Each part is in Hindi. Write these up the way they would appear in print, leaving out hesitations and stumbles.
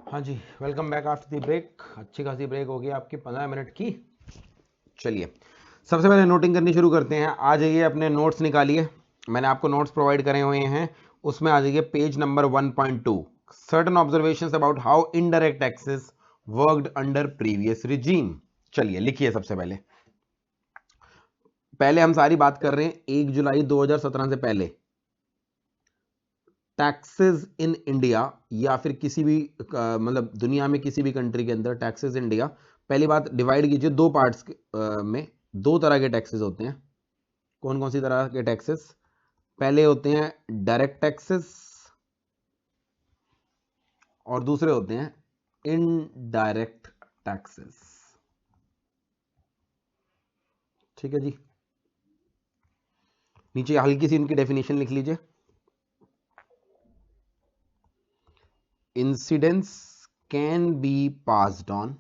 हाँ जी, welcome back after the break. अच्छी खासी ब्रेक हो गई आपकी 15 मिनट की। चलिए, सबसे पहले नोटिंग करनी शुरू करते हैं। आ जाइए, अपने नोट्स निकालिए। मैंने आपको नोट्स प्रोवाइड करे हुए हैं, उसमें आ जाइए page number 1.2, certain observations about how indirect taxes worked under previous regime. चलिए लिखिए। सबसे पहले पहले हम सारी बात कर रहे हैं 1 जुलाई 2017 से पहले टैक्सेस इन इंडिया, या फिर किसी भी मतलब दुनिया में किसी भी कंट्री के अंदर टैक्सेस इंडिया। पहली बात, डिवाइड कीजिए दो पार्ट्स में। दो तरह के टैक्सेस होते हैं। कौन कौन सी तरह के टैक्सेस? पहले होते हैं डायरेक्ट टैक्सेस और दूसरे होते हैं इनडायरेक्ट टैक्सेस। ठीक है जी। नीचे हल्की सी इनकी डेफिनेशन लिख लीजिए। Incidents can be passed on,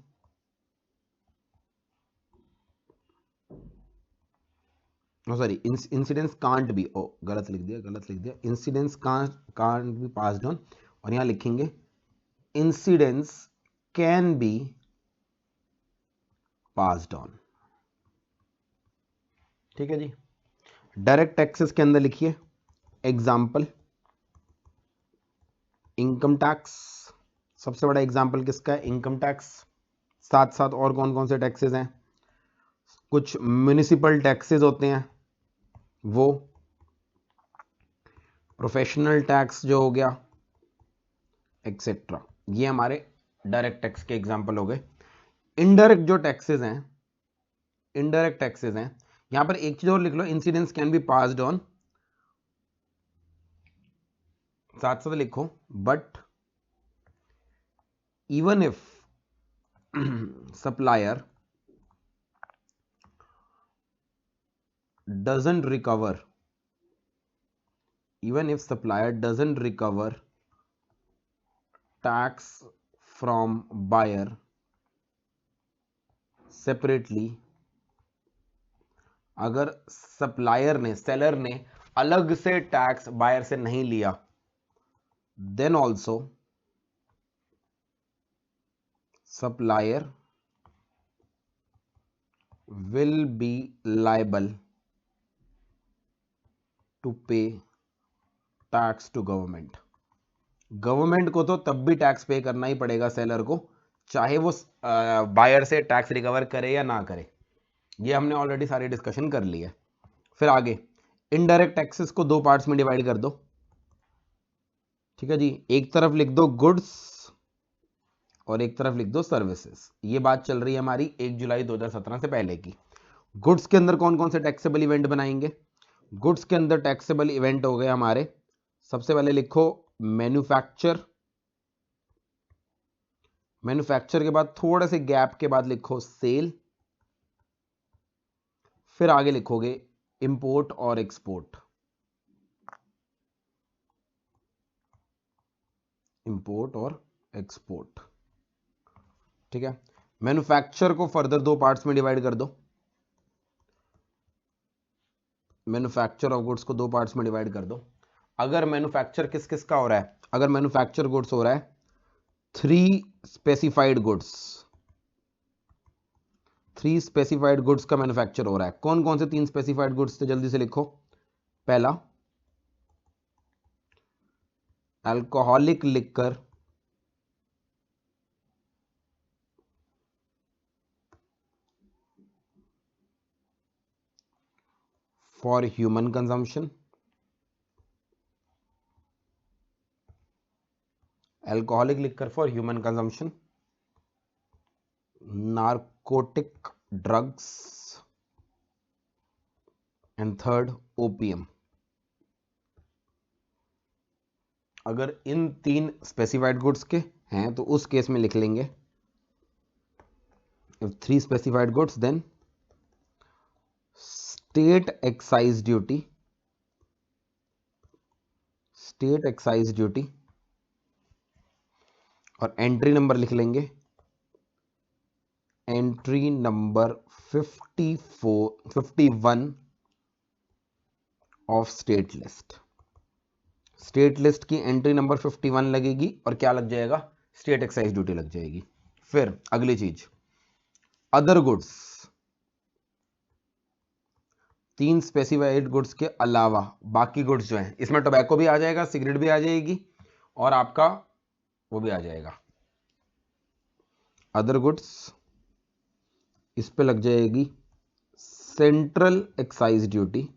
sorry, incidents can't be, ओ गलत लिख दिया। Incidents can't be passed on, और यहां लिखेंगे incidents can be passed on. ठीक है जी। डायरेक्ट टैक्सेस के अंदर लिखिए एग्जाम्पल, इनकम टैक्स। सबसे बड़ा एग्जाम्पल किसका है? Income tax. साथ साथ और कौन कौन से टैक्सेस हैं? कुछ म्युनिसिपल टैक्सेस होते हैं, वो प्रोफेशनल टैक्स जो हो गया, एक्सेट्रा। ये हमारे डायरेक्ट टैक्स के एग्जाम्पल हो गए। इनडायरेक्ट जो टैक्सेस हैं, इनडायरेक्ट टैक्सेस हैं, यहां पर एक चीज और लिख लो, incidents can be passed on. साथ साथ लिखो, but even if supplier doesn't recover, even if supplier doesn't recover tax from buyer separately, अगर सप्लायर ने, सेलर ने अलग से टैक्स बायर से नहीं लिया, then also supplier will be liable to pay tax to government। Government को तो तब भी टैक्स पे करना ही पड़ेगा सेलर को, चाहे वो बायर से टैक्स रिकवर करे या ना करे। ये हमने ऑलरेडी सारी डिस्कशन कर ली है। फिर आगे, इनडायरेक्ट टैक्सेस को दो पार्ट्स में डिवाइड कर दो। ठीक है जी। एक तरफ लिख दो गुड्स और एक तरफ लिख दो सर्विसेज। ये बात चल रही है हमारी 1 जुलाई 2017 से पहले की। गुड्स के अंदर कौन कौन से टैक्सेबल इवेंट बनाएंगे? गुड्स के अंदर टैक्सेबल इवेंट हो गए हमारे, सबसे पहले लिखो मैन्युफैक्चर। मैन्युफैक्चर के बाद थोड़े से गैप के बाद लिखो सेल। फिर आगे लिखोगे इंपोर्ट और एक्सपोर्ट। इंपोर्ट और एक्सपोर्ट। ठीक है। मैन्युफैक्चर को फर्दर दो पार्ट्स में डिवाइड कर दो। मैन्युफैक्चर ऑफ गुड्स को दो पार्ट्स में डिवाइड कर दो। अगर मैन्युफैक्चर किस किस का हो रहा है? अगर मैन्युफैक्चर गुड्स हो रहा है 3 स्पेसिफाइड गुड्स, 3 स्पेसिफाइड गुड्स का मैन्युफैक्चर हो रहा है। कौन कौन से 3 स्पेसिफाइड गुड्स थे? जल्दी से लिखो। पहला, alcoholic liquor for human consumption, alcoholic liquor for human consumption. Narcotic drugs, and third OPM. अगर इन 3 स्पेसिफाइड गुड्स के हैं तो उस केस में लिख लेंगे if 3 specified goods, then state excise duty, state excise duty, और एंट्री नंबर लिख लेंगे, entry number 51 of state list. State list की एंट्री नंबर 51 लगेगी और क्या लग जाएगा? स्टेट एक्साइज ड्यूटी लग जाएगी। फिर अगली चीज, अदर गुड्स, 3 स्पेसिफाइड गुड्स के अलावा बाकी गुड्स जो हैं, इसमें टोबैको भी आ जाएगा, सिगरेट भी आ जाएगी और आपका वो भी आ जाएगा अदर गुड्स, इस पे लग जाएगी सेंट्रल एक्साइज ड्यूटी,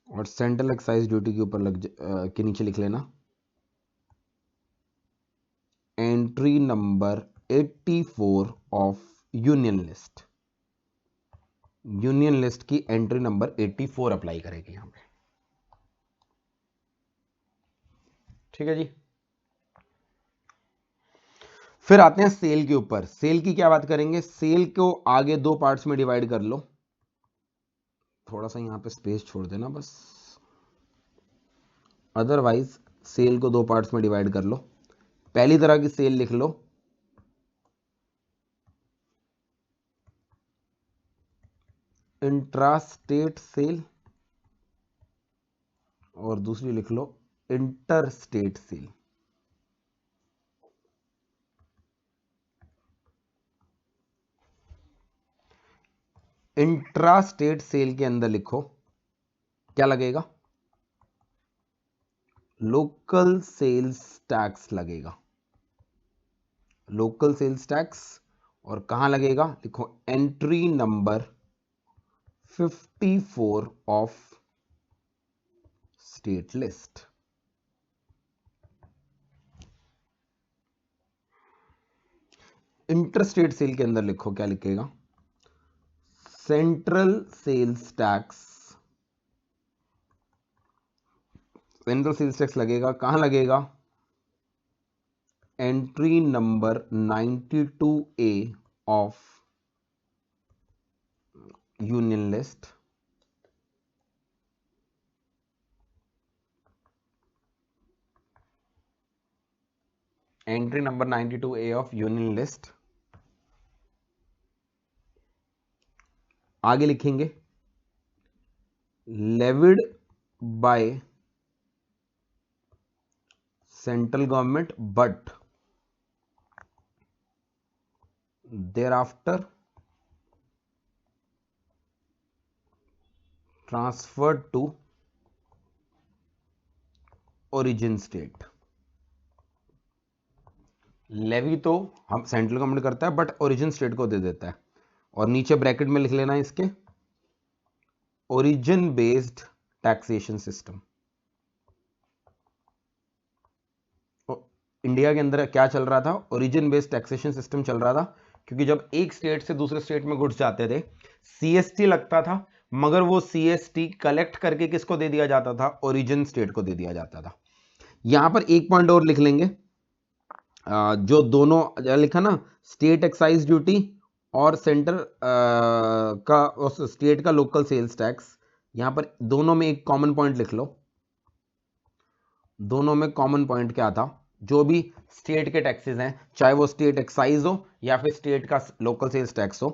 और सेंट्रल एक्साइज ड्यूटी के ऊपर के नीचे लिख लेना entry number 84 of union list. Union list की एंट्री नंबर 84 अप्लाई करेगी यहां पे। ठीक है जी। फिर आते हैं सेल के ऊपर। सेल की क्या बात करेंगे, सेल को आगे 2 पार्ट्स में डिवाइड कर लो, थोड़ा सा यहां पे स्पेस छोड़ देना बस, अदरवाइज सेल को 2 पार्ट्स में डिवाइड कर लो। पहली तरह की सेल लिख लो इंट्रा स्टेट सेल, और दूसरी लिख लो inter state sale. Intra state sale के अंदर लिखो क्या लगेगा, लोकल सेल्स टैक्स लगेगा, लोकल सेल्स टैक्स। और कहां लगेगा, लिखो entry number 54 of state list. Inter state sale के अंदर लिखो क्या लिखेगा, central sales tax. Central sales tax लगेगा, कहां लगेगा, entry number 92A of union list. Entry number 92A of union list. आगे लिखेंगे levied by central government but thereafter transferred to origin state। Levy तो हम सेंट्रल गवर्नमेंट करता है बट ओरिजिन स्टेट को दे देता है, और नीचे ब्रैकेट में लिख लेना इसके origin based taxation system. India के अंदर क्या चल रहा था, ओरिजिन बेस्ड टैक्सेशन सिस्टम चल रहा था, क्योंकि जब एक स्टेट से दूसरे स्टेट में गुड्स जाते थे सीएसटी लगता था, मगर वो सीएसटी कलेक्ट करके किसको दे दिया जाता था, ओरिजिन स्टेट को दे दिया जाता था। यहां पर एक पॉइंट और लिख लेंगे, जो दोनों लिखा ना, स्टेट एक्साइज ड्यूटी और सेंटर का उस स्टेट का लोकल सेल्स टैक्स, यहां पर दोनों में एक कॉमन पॉइंट लिख लो। दोनों में कॉमन पॉइंट क्या था, जो भी स्टेट के टैक्सेस हैं, चाहे वो स्टेट एक्साइज हो या फिर स्टेट का लोकल सेल्स टैक्स हो,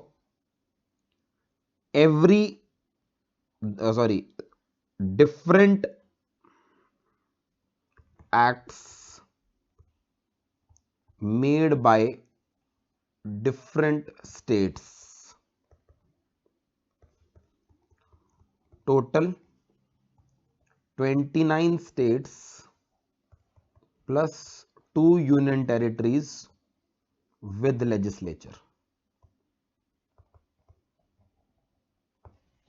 every different acts made by different states, total 29 states plus 2 union territories with legislature।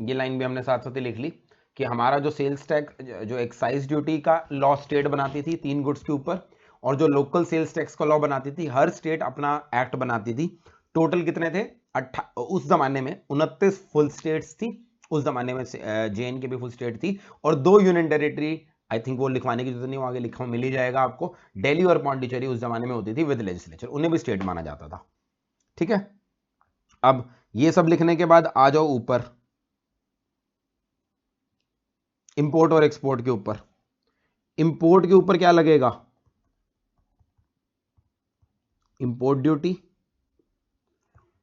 ये लाइन भी हमने साथ साथ ही लिख ली कि हमारा जो सेल्स टैक्स, जो एक्साइज ड्यूटी का लॉ स्टेट बनाती थी 3 गुड्स के ऊपर, और जो लोकल सेल्स टैक्स का लॉ बनाती थी, हर स्टेट अपना एक्ट बनाती थी। टोटल कितने थे, उस जमाने में 29 फुल स्टेट्स थी, उस जमाने में जेएन के भी फुल स्टेट थी, और 2 यूनियन टेरिटरी, आई थिंक वो लिखवाने की जरूरत नहीं, आगे लिखा मिल ही जाएगा आपको, दिल्ली और पौंडीचेरी उस जमाने में होती थी विद लेजिस्लेचर, उन्हें भी स्टेट माना जाता था। ठीक है, अब ये सब लिखने के बाद आ जाओ ऊपर इंपोर्ट और एक्सपोर्ट के ऊपर। इंपोर्ट के ऊपर क्या लगेगा, इंपोर्ट ड्यूटी,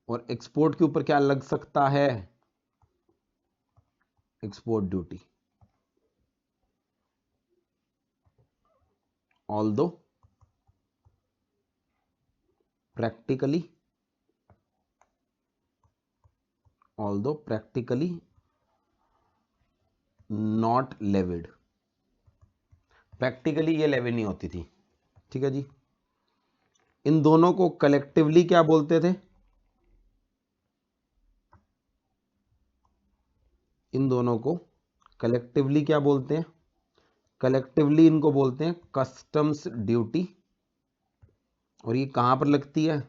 और एक्सपोर्ट के ऊपर क्या लग सकता है, export duty. Although practically not levied, practically ये लेवी नहीं होती थी। ठीक है जी। इन दोनों को कलेक्टिवली क्या बोलते थे? इन दोनों को कलेक्टिवली क्या बोलते हैं? कलेक्टिवली इनको बोलते हैं कस्टम्स ड्यूटी। और ये कहां पर लगती है?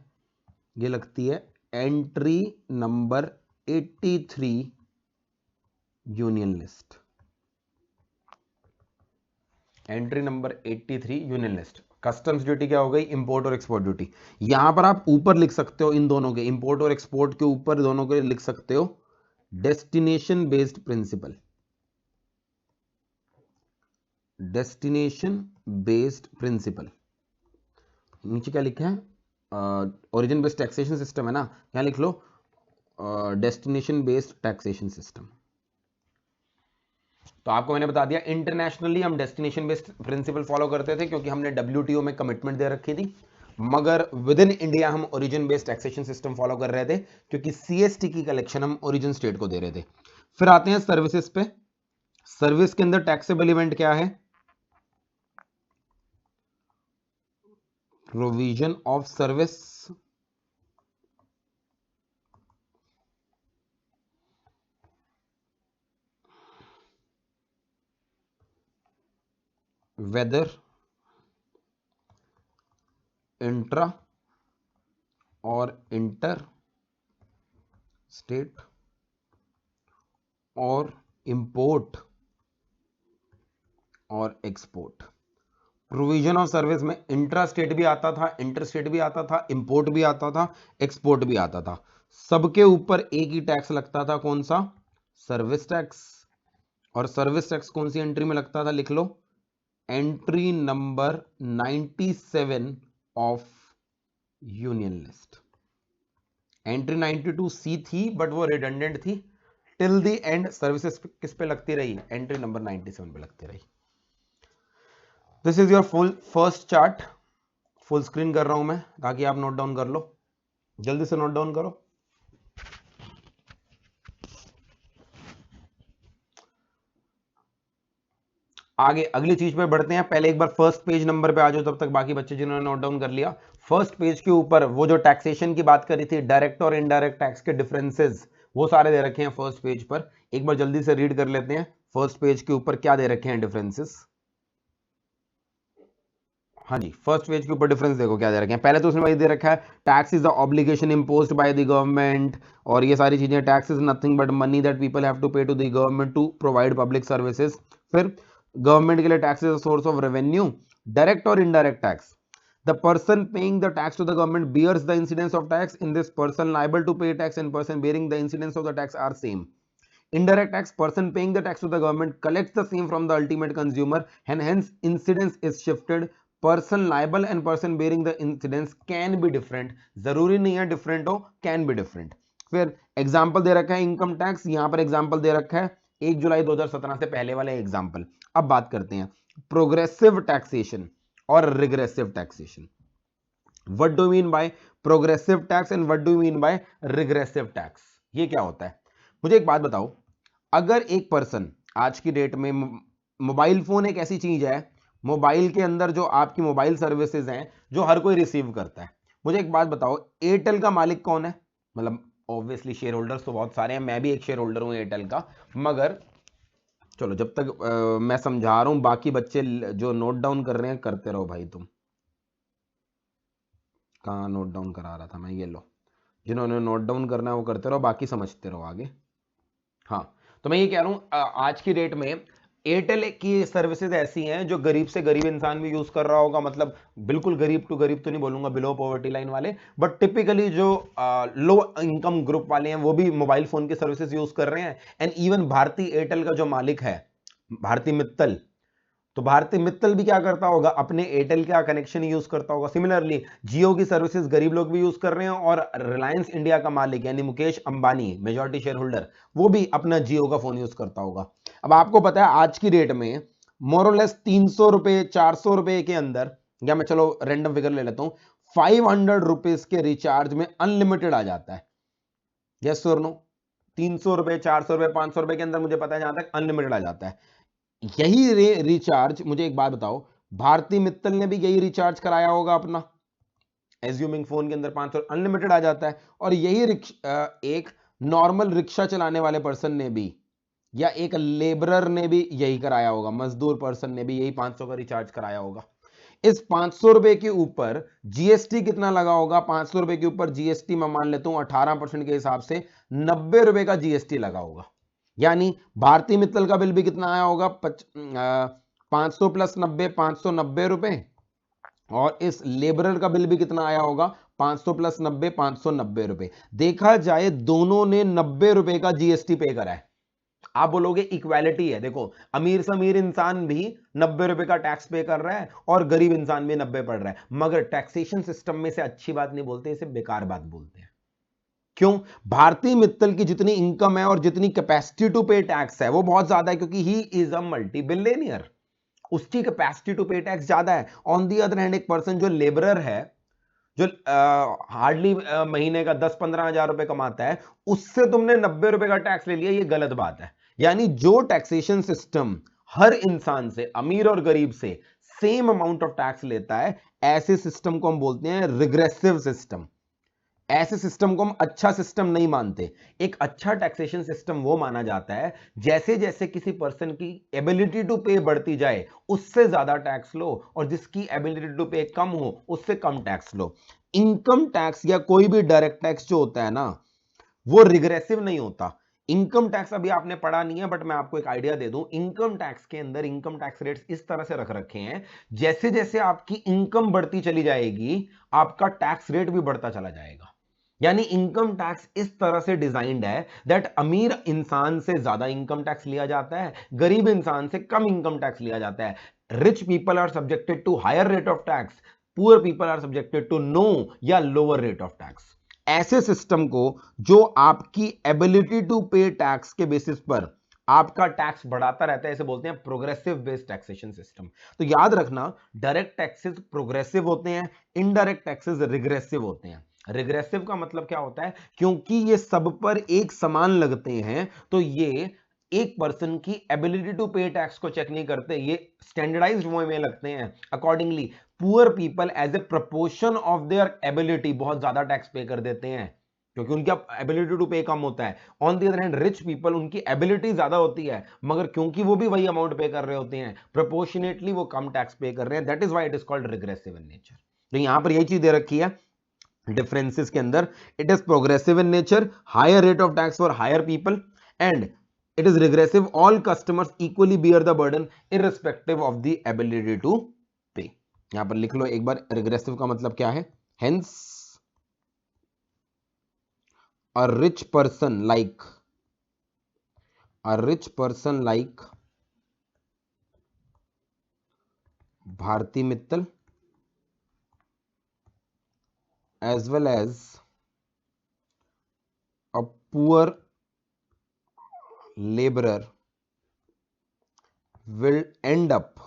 ये लगती है entry number 83 union list. Entry number 83 union list. Customs duty क्या हो गई? इंपोर्ट और एक्सपोर्ट ड्यूटी। यहां पर आप ऊपर लिख सकते हो इन दोनों के, इंपोर्ट और एक्सपोर्ट के ऊपर दोनों के लिख सकते हो destination based principle. Destination based principle. नीचे क्या लिखा है? ओरिजिन बेस्ड टैक्सेशन सिस्टम है ना, यहां लिख लो डेस्टिनेशन बेस्ड टैक्सेशन सिस्टम। तो आपको मैंने बता दिया इंटरनेशनली हम डेस्टिनेशन बेस्ड प्रिंसिपल फॉलो करते थे क्योंकि हमने WTO में कमिटमेंट दे रखी थी, मगर विद इन इंडिया हम origin based taxation system follow कर रहे थे क्योंकि CST की कलेक्शन हम ओरिजिन स्टेट को दे रहे थे। फिर आते हैं सर्विसेज पे। सर्विस के अंदर टैक्सेबल इवेंट क्या है? Provision of service, whether intra और इंटर स्टेट और इंपोर्ट और एक्सपोर्ट। प्रोविजन ऑफ सर्विस में इंट्रा स्टेट भी आता था, इंटर स्टेट भी आता था, इंपोर्ट भी आता था, एक्सपोर्ट भी आता था। सबके ऊपर एक ही टैक्स लगता था, कौन सा? Service tax. और सर्विस टैक्स कौन सी एंट्री में लगता था? लिख लो entry number 97 of union list. Entry 92C थी बट वो रिडंडेंट थी। टिल द एंड सर्विसेज किस पे लगती रही? एंट्री नंबर 97 पे लगती रही। This is your full first chart. Full screen कर रहा हूं मैं ताकि आप नोट डाउन कर लो, जल्दी से नोट डाउन करो। आगे अगली चीज पे बढ़ते हैं, पहले एक बार फर्स्ट पेज नंबर पे आ जाओ, तब तक बाकी बच्चे जिन्होंने नोट डाउन कर लिया। फर्स्ट पेज के ऊपर वो जो टैक्सेशन की बात करी थी, डायरेक्ट और इनडायरेक्ट टैक्स के डिफरेंसेस, वो सारे दे रखे हैं फर्स्ट पेज पर। एक बार जल्दी से रीड कर लेते हैं फर्स्ट पेज के ऊपर क्या दे रखे हैं डिफरेंसेस। हाँ जी, फर्स्ट पेज के ऊपर डिफरेंस देखो क्या दे रखे हैं। पहले तो उसने वही दे रखा है tax is the obligation imposed by the government, और ये सारी चीजें, tax is nothing but money that people have to pay to the government to provide public services. फिर गवर्नमेंट के लिए tax is a source of revenue. Direct और indirect tax, the person paying the tax to the government bears the incidence of tax. In this, person liable to pay tax and person bearing the incidence of the tax are same. Indirect tax, person paying the tax to the government collects the same from the ultimate consumer and hence incidence is shifted. Person liable and person bearing the incidence can be different. जरूरी नहीं है different हो, can be different. फिर एग्जाम्पल दे रखा है इनकम टैक्स, यहां पर एग्जाम्पल दे रखा है 1 जुलाई 2017 से पहले वाले एग्जाम्पल। अब बात करते हैं प्रोग्रेसिव टैक्सेशन और regressive taxation. What do mean by progressive tax and what do mean by regressive tax? ये क्या होता है? मुझे एक बात बताओ, अगर एक पर्सन आज की डेट में, मोबाइल फोन एक ऐसी चीज है, मोबाइल के अंदर जो आपकी मोबाइल सर्विसेज हैं जो हर कोई रिसीव करता है, मुझे एक बात बताओ, एयरटेल का मालिक कौन है? मतलब ऑब्वियसली शेयर होल्डर्स तो बहुत सारे हैं, मैं भी एक शेयर होल्डर हूं एयरटेल का, मगर चलो जब तक मैं समझा रहा हूं, बाकी बच्चे जो नोट डाउन कर रहे हैं करते रहो भाई। तुम कहाँ नोट डाउन करा रहा था मैं? ये लो, जिन्होंने नोट डाउन करना है वो करते रहो, बाकी समझते रहो आगे। हाँ, तो मैं ये कह रहा हूं आज की डेट में एयरटेल की सर्विसेज ऐसी हैं जो गरीब से गरीब इंसान भी यूज कर रहा होगा, मतलब बिल्कुल गरीब टू गरीब तो नहीं बोलूंगा, बिलो पॉवर्टी लाइन वाले, बट टिपिकली जो लो इनकम ग्रुप वाले हैं वो भी मोबाइल फोन की सर्विसेज यूज कर रहे हैं। एंड इवन भारतीय एयरटेल का जो मालिक है भारती मित्तल, तो भारती मित्तल भी क्या करता होगा? अपने एयरटेल का कनेक्शन यूज करता होगा। सिमिलरली जियो की सर्विसेज गरीब लोग भी यूज कर रहे हैं, और रिलायंस इंडिया का मालिक यानी Mukesh Ambani, majority share holder, वो भी अपना जियो का फोन यूज करता होगा। अब आपको पता है आज की डेट में मोरलेस 300 रुपए 400 रुपए के अंदर, या मैं चलो रैंडम फिगर ले लेता हूं, 500 रुपीज के रिचार्ज में अनलिमिटेड आ जाता है। यस और नो? 300 रुपए 400 रुपए 500 रुपए के अंदर मुझे पता है जहां तक अनलिमिटेड आ जाता है। यही रिचार्ज, मुझे एक बात बताओ, भारती मित्तल ने भी यही रिचार्ज कराया होगा अपना, एज्यूमिंग फोन के अंदर 500 अनलिमिटेड आ जाता है। और यही एक नॉर्मल रिक्शा चलाने वाले पर्सन ने भी, या एक लेबरर ने भी यही कराया होगा, मजदूर पर्सन ने भी यही 500 का रिचार्ज कराया होगा। इस 500 रुपए के ऊपर जीएसटी कितना लगा होगा? 500 रुपए के ऊपर जीएसटी मैं मान लेता हूं 18% के हिसाब से 90 रुपए का जीएसटी लगा होगा। यानी भारतीय मित्तल का बिल भी कितना आया होगा? 500 प्लस 90, 590 रुपए। और इस लेबरर का बिल भी कितना आया होगा? 500 प्लस 90, 590 रुपए। देखा जाए दोनों ने 90 रुपए का जीएसटी पे करा है। आप बोलोगे इक्वालिटी है, देखो अमीर से अमीर इंसान भी 90 रुपए का टैक्स पे कर रहा है और गरीब इंसान भी 90 पड़ रहा है, मगर टैक्सेशन सिस्टम में से अच्छी बात नहीं बोलते, इसे बेकार बात बोलते हैं। क्यों? भारतीय मित्तल की जितनी इनकम है और जितनी कैपेसिटी टू पे टैक्स है वो बहुत ज्यादा है, क्योंकि he is a multi billionaire, उसकी कैपेसिटी टू पे टैक्स ज्यादा है। ऑन दी अदर हैंड एक पर्सन जो लेबरर है, जो हार्डली महीने का 10-15 हजार रुपए कमाता है, उससे तुमने 90 रुपए का टैक्स ले लिया, ये गलत बात है। यानी जो टैक्सेशन सिस्टम हर इंसान से, अमीर और गरीब से सेम अमाउंट ऑफ टैक्स लेता है, ऐसे सिस्टम को हम बोलते हैं रिग्रेसिव सिस्टम। ऐसे सिस्टम को हम अच्छा सिस्टम नहीं मानते। एक अच्छा टैक्सेशन सिस्टम वो माना जाता है जैसे जैसे किसी पर्सन की एबिलिटी टू पे बढ़ती जाए उससे ज्यादा टैक्स लो, और जिसकी एबिलिटी टू पे कम हो उससे कम टैक्स लो। इनकम टैक्स या कोई भी डायरेक्ट टैक्स जो होता है ना, वो रिग्रेसिव नहीं होता। इनकम टैक्स अभी आपने पढ़ा नहीं है, बट मैं आपको एक आइडिया दे दूं। इनकम टैक्स के अंदर इनकम टैक्स रेट्स इस तरह से रख रखे हैं, जैसे जैसे आपकी इनकम बढ़ती चली जाएगी आपका टैक्स रेट भी बढ़ता चला जाएगा। यानी इनकम टैक्स इस तरह से डिजाइंड है दैट अमीर इंसान से ज्यादा इनकम टैक्स लिया जाता है, गरीब इंसान से कम इनकम टैक्स लिया जाता है। Rich people are subjected to higher rate of tax, poor people are subjected to no या लोअर रेट ऑफ टैक्स। ऐसे सिस्टम को जो आपकी एबिलिटी टू पे टैक्स के बेसिस पर आपका टैक्स बढ़ाता रहता है, इसे बोलते हैं प्रोग्रेसिव बेस्ड टैक्सेशन सिस्टम। तो याद रखना, डायरेक्ट टैक्सेस प्रोग्रेसिव होते हैं, इनडायरेक्ट टैक्सेस रिग्रेसिव होते हैं। रिग्रेसिव का मतलब क्या होता है? क्योंकि ये सब पर एक समान लगते हैं, तो ये एक पर्सन की एबिलिटी टू पे टैक्स को चेक नहीं करते, ये स्टैंडर्डाइज्ड वे में लगते हैं। Accordingly poor people as a proportion of their ability बहुत ज्यादा टैक्स पे कर देते हैं, क्योंकि उनका एबिलिटी टू पे कम होता है। On the other hand rich people, उनकी एबिलिटी ज्यादा होती है, मगर क्योंकि वो भी वही अमाउंट पे कर रहे होते हैं, प्रोपोर्शनेटली वो कम टैक्स पे कर रहे हैं। That is why it is called regressive in nature. तो यहां पर यही चीज दे रखी है डिफरेंसेस के अंदर। It is progressive in nature, higher rate of tax for higher people, and it is regressive, all customers equally bear the burden irrespective of the ability to pay. यहां पर लिख लो एक बार, रिग्रेसिव का मतलब क्या है। Hence a rich person like Bharti Mittal as well as a poor laborer will end up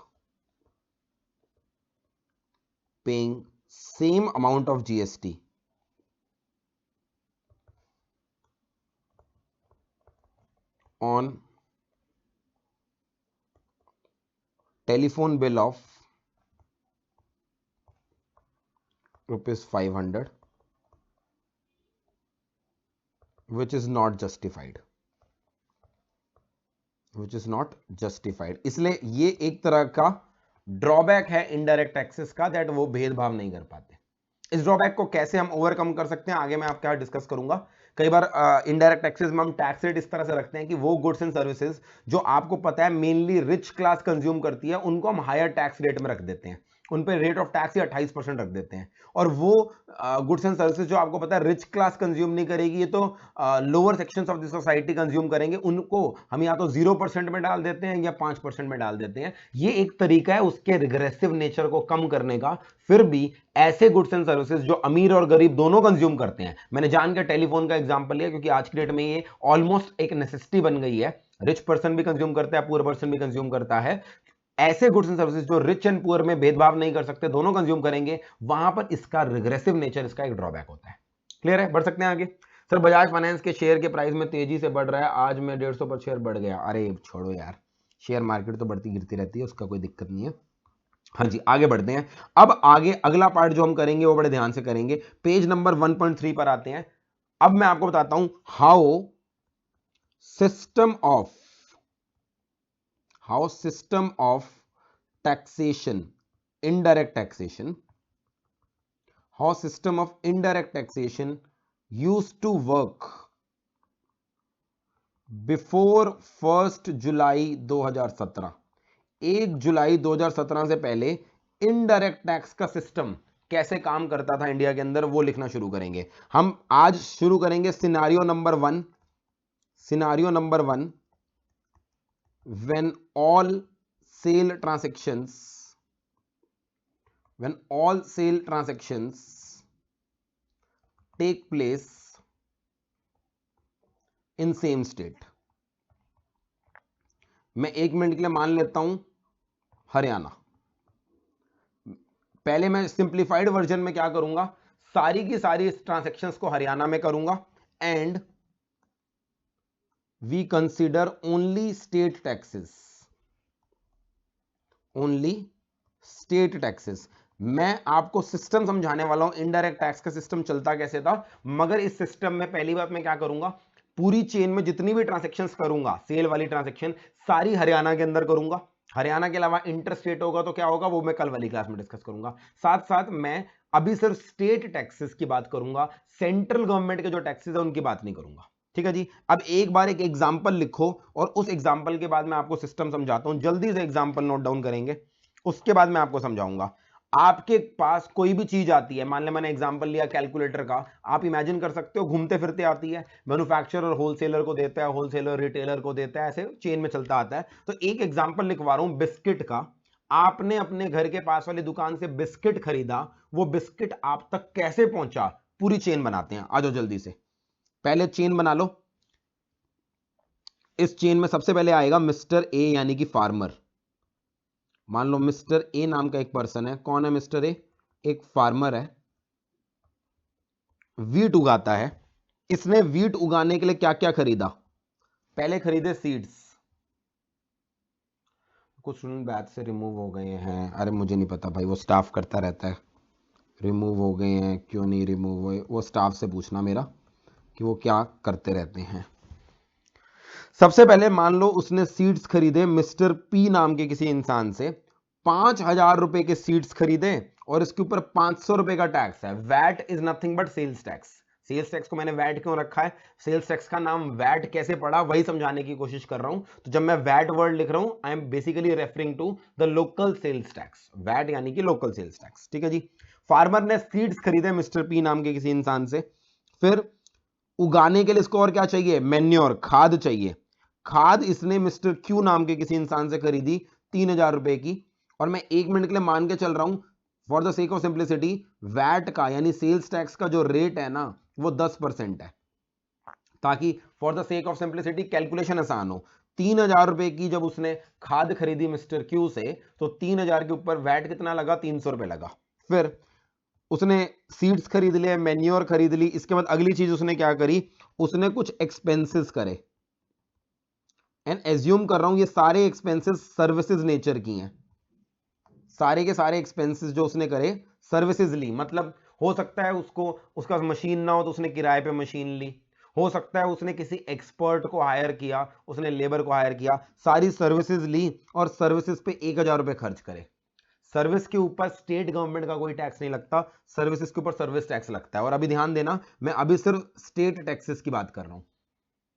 paying same amount of GST on telephone bill of ₹500, which is not justified, इसलिए ये एक तरह का ड्रॉबैक है इनडायरेक्ट टैक्सेस का, दैट वो भेदभाव नहीं कर पाते। इस ड्रॉबैक को कैसे हम ओवरकम कर सकते हैं आगे मैं आपके साथ डिस्कस करूंगा। कई बार इनडायरेक्ट टैक्सेस में हम टैक्स रेट इस तरह से रखते हैं कि वो गुड्स एंड सर्विसेज जो आपको पता है मेनली रिच क्लास कंज्यूम करती है, उनको हम हायर टैक्स रेट में रख देते हैं, उन पे रेट ऑफ टैक्स ही 28% रख देते हैं। और वो गुड्स एंड सर्विसेज जो आपको पता है रिच क्लास कंज्यूम नहीं करेगी, ये तो lower sections of the society consume करेंगे, उनको हम या तो 0% में डाल देते हैं या 5% में डाल देते हैं। ये एक तरीका है उसके रिग्रेसिव नेचर को कम करने का। फिर भी ऐसे गुड्स एंड सर्विसेज जो अमीर और गरीब दोनों कंज्यूम करते हैं, मैंने जान के टेलीफोन का एग्जांपल लिया क्योंकि आज की डेट में ये ऑलमोस्ट एक नेसेसिटी बन गई है, रिच पर्सन भी कंज्यूम करता है, पुअर पर्सन भी कंज्यूम करता है। ऐसे गुड्स एंड सर्विसेज जो रिच एंड पुअर में भेदभाव नहीं कर सकते, दोनों कंज्यूम करेंगे, वहां पर इसका रिग्रेसिव नेचर, इसका एक ड्रॉबैक होता है। क्लियर है? बढ़ सकते हैं आगे। सर बजाज फाइनेंस के शेयर के प्राइस में तेजी से बढ़ रहा है, आज में 150 पर शेयर बढ़ गया। अरे छोड़ो यार, शेयर मार्केट तो बढ़ती गिरती रहती है, उसका कोई दिक्कत नहीं है। हाँ जी, आगे बढ़ते हैं। अब आगे अगला पार्ट जो हम करेंगे वो बड़े ध्यान से करेंगे। पेज नंबर 1.3 पर आते हैं। अब मैं आपको बताता हूं system of taxation, indirect taxation, how system of indirect taxation used to work before 1 जुलाई 2017। 1 जुलाई 2017 से पहले इनडायरेक्ट टैक्स का सिस्टम कैसे काम करता था इंडिया के अंदर, वो लिखना शुरू करेंगे। हम आज शुरू करेंगे scenario number 1। Scenario number 1, when all sale transactions take place in same state। मैं 1 मिनट के लिए मान लेता हूं हरियाणा। पहले मैं सिंप्लीफाइड वर्जन में क्या करूंगा, सारी की सारी ट्रांजैक्शंस को हरियाणा में करूंगा, and we consider only state taxes. मैं आपको सिस्टम समझाने वाला हूं, इनडायरेक्ट टैक्स का सिस्टम चलता कैसे था। मगर इस सिस्टम में पहली बात मैं क्या करूंगा, पूरी चेन में जितनी भी ट्रांजैक्शंस करूंगा, सेल वाली ट्रांजैक्शन सारी हरियाणा के अंदर करूंगा। हरियाणा के अलावा इंटरस्टेट होगा तो क्या होगा, वो मैं कल वाली क्लास में डिस्कस करूंगा। साथ साथ मैं अभी सिर्फ स्टेट टैक्सेस की बात करूंगा, सेंट्रल गवर्नमेंट के जो टैक्सेस है उनकी बात नहीं करूंगा। ठीक है जी। अब एक बार एक एग्जांपल लिखो और उस एग्जांपल के बाद मैं आपको सिस्टम समझाता हूं। जल्दी से एग्जांपल नोट डाउन करेंगे, उसके बाद मैं आपको समझाऊंगा। आपके पास कोई भी चीज आती है, मान ले मैंने एग्जांपल लिया कैलकुलेटर का, आप इमेजिन कर सकते हो घूमते फिरते आती है, मैन्युफैक्चरर होलसेलर को देता है, होलसेलर रिटेलर को देता है, ऐसे चेन में चलता आता है। तो एक एग्जांपल लिखवा रहा हूं बिस्किट का। आपने अपने घर के पास वाली दुकान से बिस्किट खरीदा, वो बिस्किट आप तक कैसे पहुंचा, पूरी चेन बनाते हैं। आ जाओ जल्दी से, पहले चेन बना लो। इस चेन में सबसे पहले आएगा मिस्टर ए यानी कि फार्मर। मान लो मिस्टर ए नाम का एक पर्सन है। कौन है मिस्टर ए? एक फार्मर है, वीट उगाता है। इसने वीट उगाने के लिए क्या क्या खरीदा? पहले खरीदे सीड्स। कुछ स्टूडेंट बैच से रिमूव हो गए हैं। अरे मुझे नहीं पता भाई, वो स्टाफ करता रहता है। रिमूव हो गए हैं, क्यों नहीं रिमूव हुए, वो स्टाफ से पूछना मेरा कि वो क्या करते रहते हैं। सबसे पहले मान लो उसने सीड्स खरीदे मिस्टर पी नाम के किसी इंसान से। 5,000 रुपए के सीड्स खरीदे और इसके ऊपर 500 रुपए का टैक्स है। VAT is nothing but sales tax. Sales tax को मैंने वैट क्यों रखा है, सेल्स टैक्स का नाम वैट कैसे पड़ा, वही समझाने की कोशिश कर रहा हूं। तो जब मैं वैट वर्ड लिख रहा हूं, I am basically referring to the local sales tax. VAT यानी कि लोकल सेल्स टैक्स। ठीक है जी। फार्मर ने सीड्स खरीदे मिस्टर पी नाम के किसी इंसान से। फिर उगाने के लिए इसको और क्या चाहिए, मेन्योर, खाद चाहिए। खाद इसने मिस्टर क्यू नाम के किसी इंसान से खरीदी 3,000 रुपए की। और मैं 1 मिनट के लिए मान के चल रहा हूं for the sake of simplicity, VAT का यानी सेल्स टैक्स का जो रेट है ना, वो 10% है, ताकि for the sake of simplicity calculation आसान हो। 3,000 रुपए की जब उसने खाद खरीदी मिस्टर क्यू से, तो 3,000 के ऊपर वैट कितना लगा, 300 रुपए लगा। फिर उसने सीड्स खरीद लिए, मेन्योर खरीद ली। इसके बाद अगली चीज उसने क्या करी, उसने कुछ एक्सपेंसेस करे। एंड एज्यूम कर रहा हूं ये सारे एक्सपेंसेस सर्विसेज नेचर की हैं। सारे के सारे एक्सपेंसेस जो उसने करे सर्विसेज ली, मतलब हो सकता है उसको उसका मशीन ना हो तो उसने किराए पे मशीन ली। हो सकता है उसने किसी एक्सपर्ट को हायर किया, उसने लेबर को हायर किया, सारी सर्विसेज ली और सर्विसेज पे 1,000 रुपए खर्च करे। सर्विस के ऊपर स्टेट गवर्नमेंट का कोई टैक्स नहीं लगता, सर्विसेज के ऊपर सर्विस टैक्स लगता है। और अभी ध्यान देना, मैं अभी सिर्फ स्टेट टैक्सेस की बात कर रहा हूं।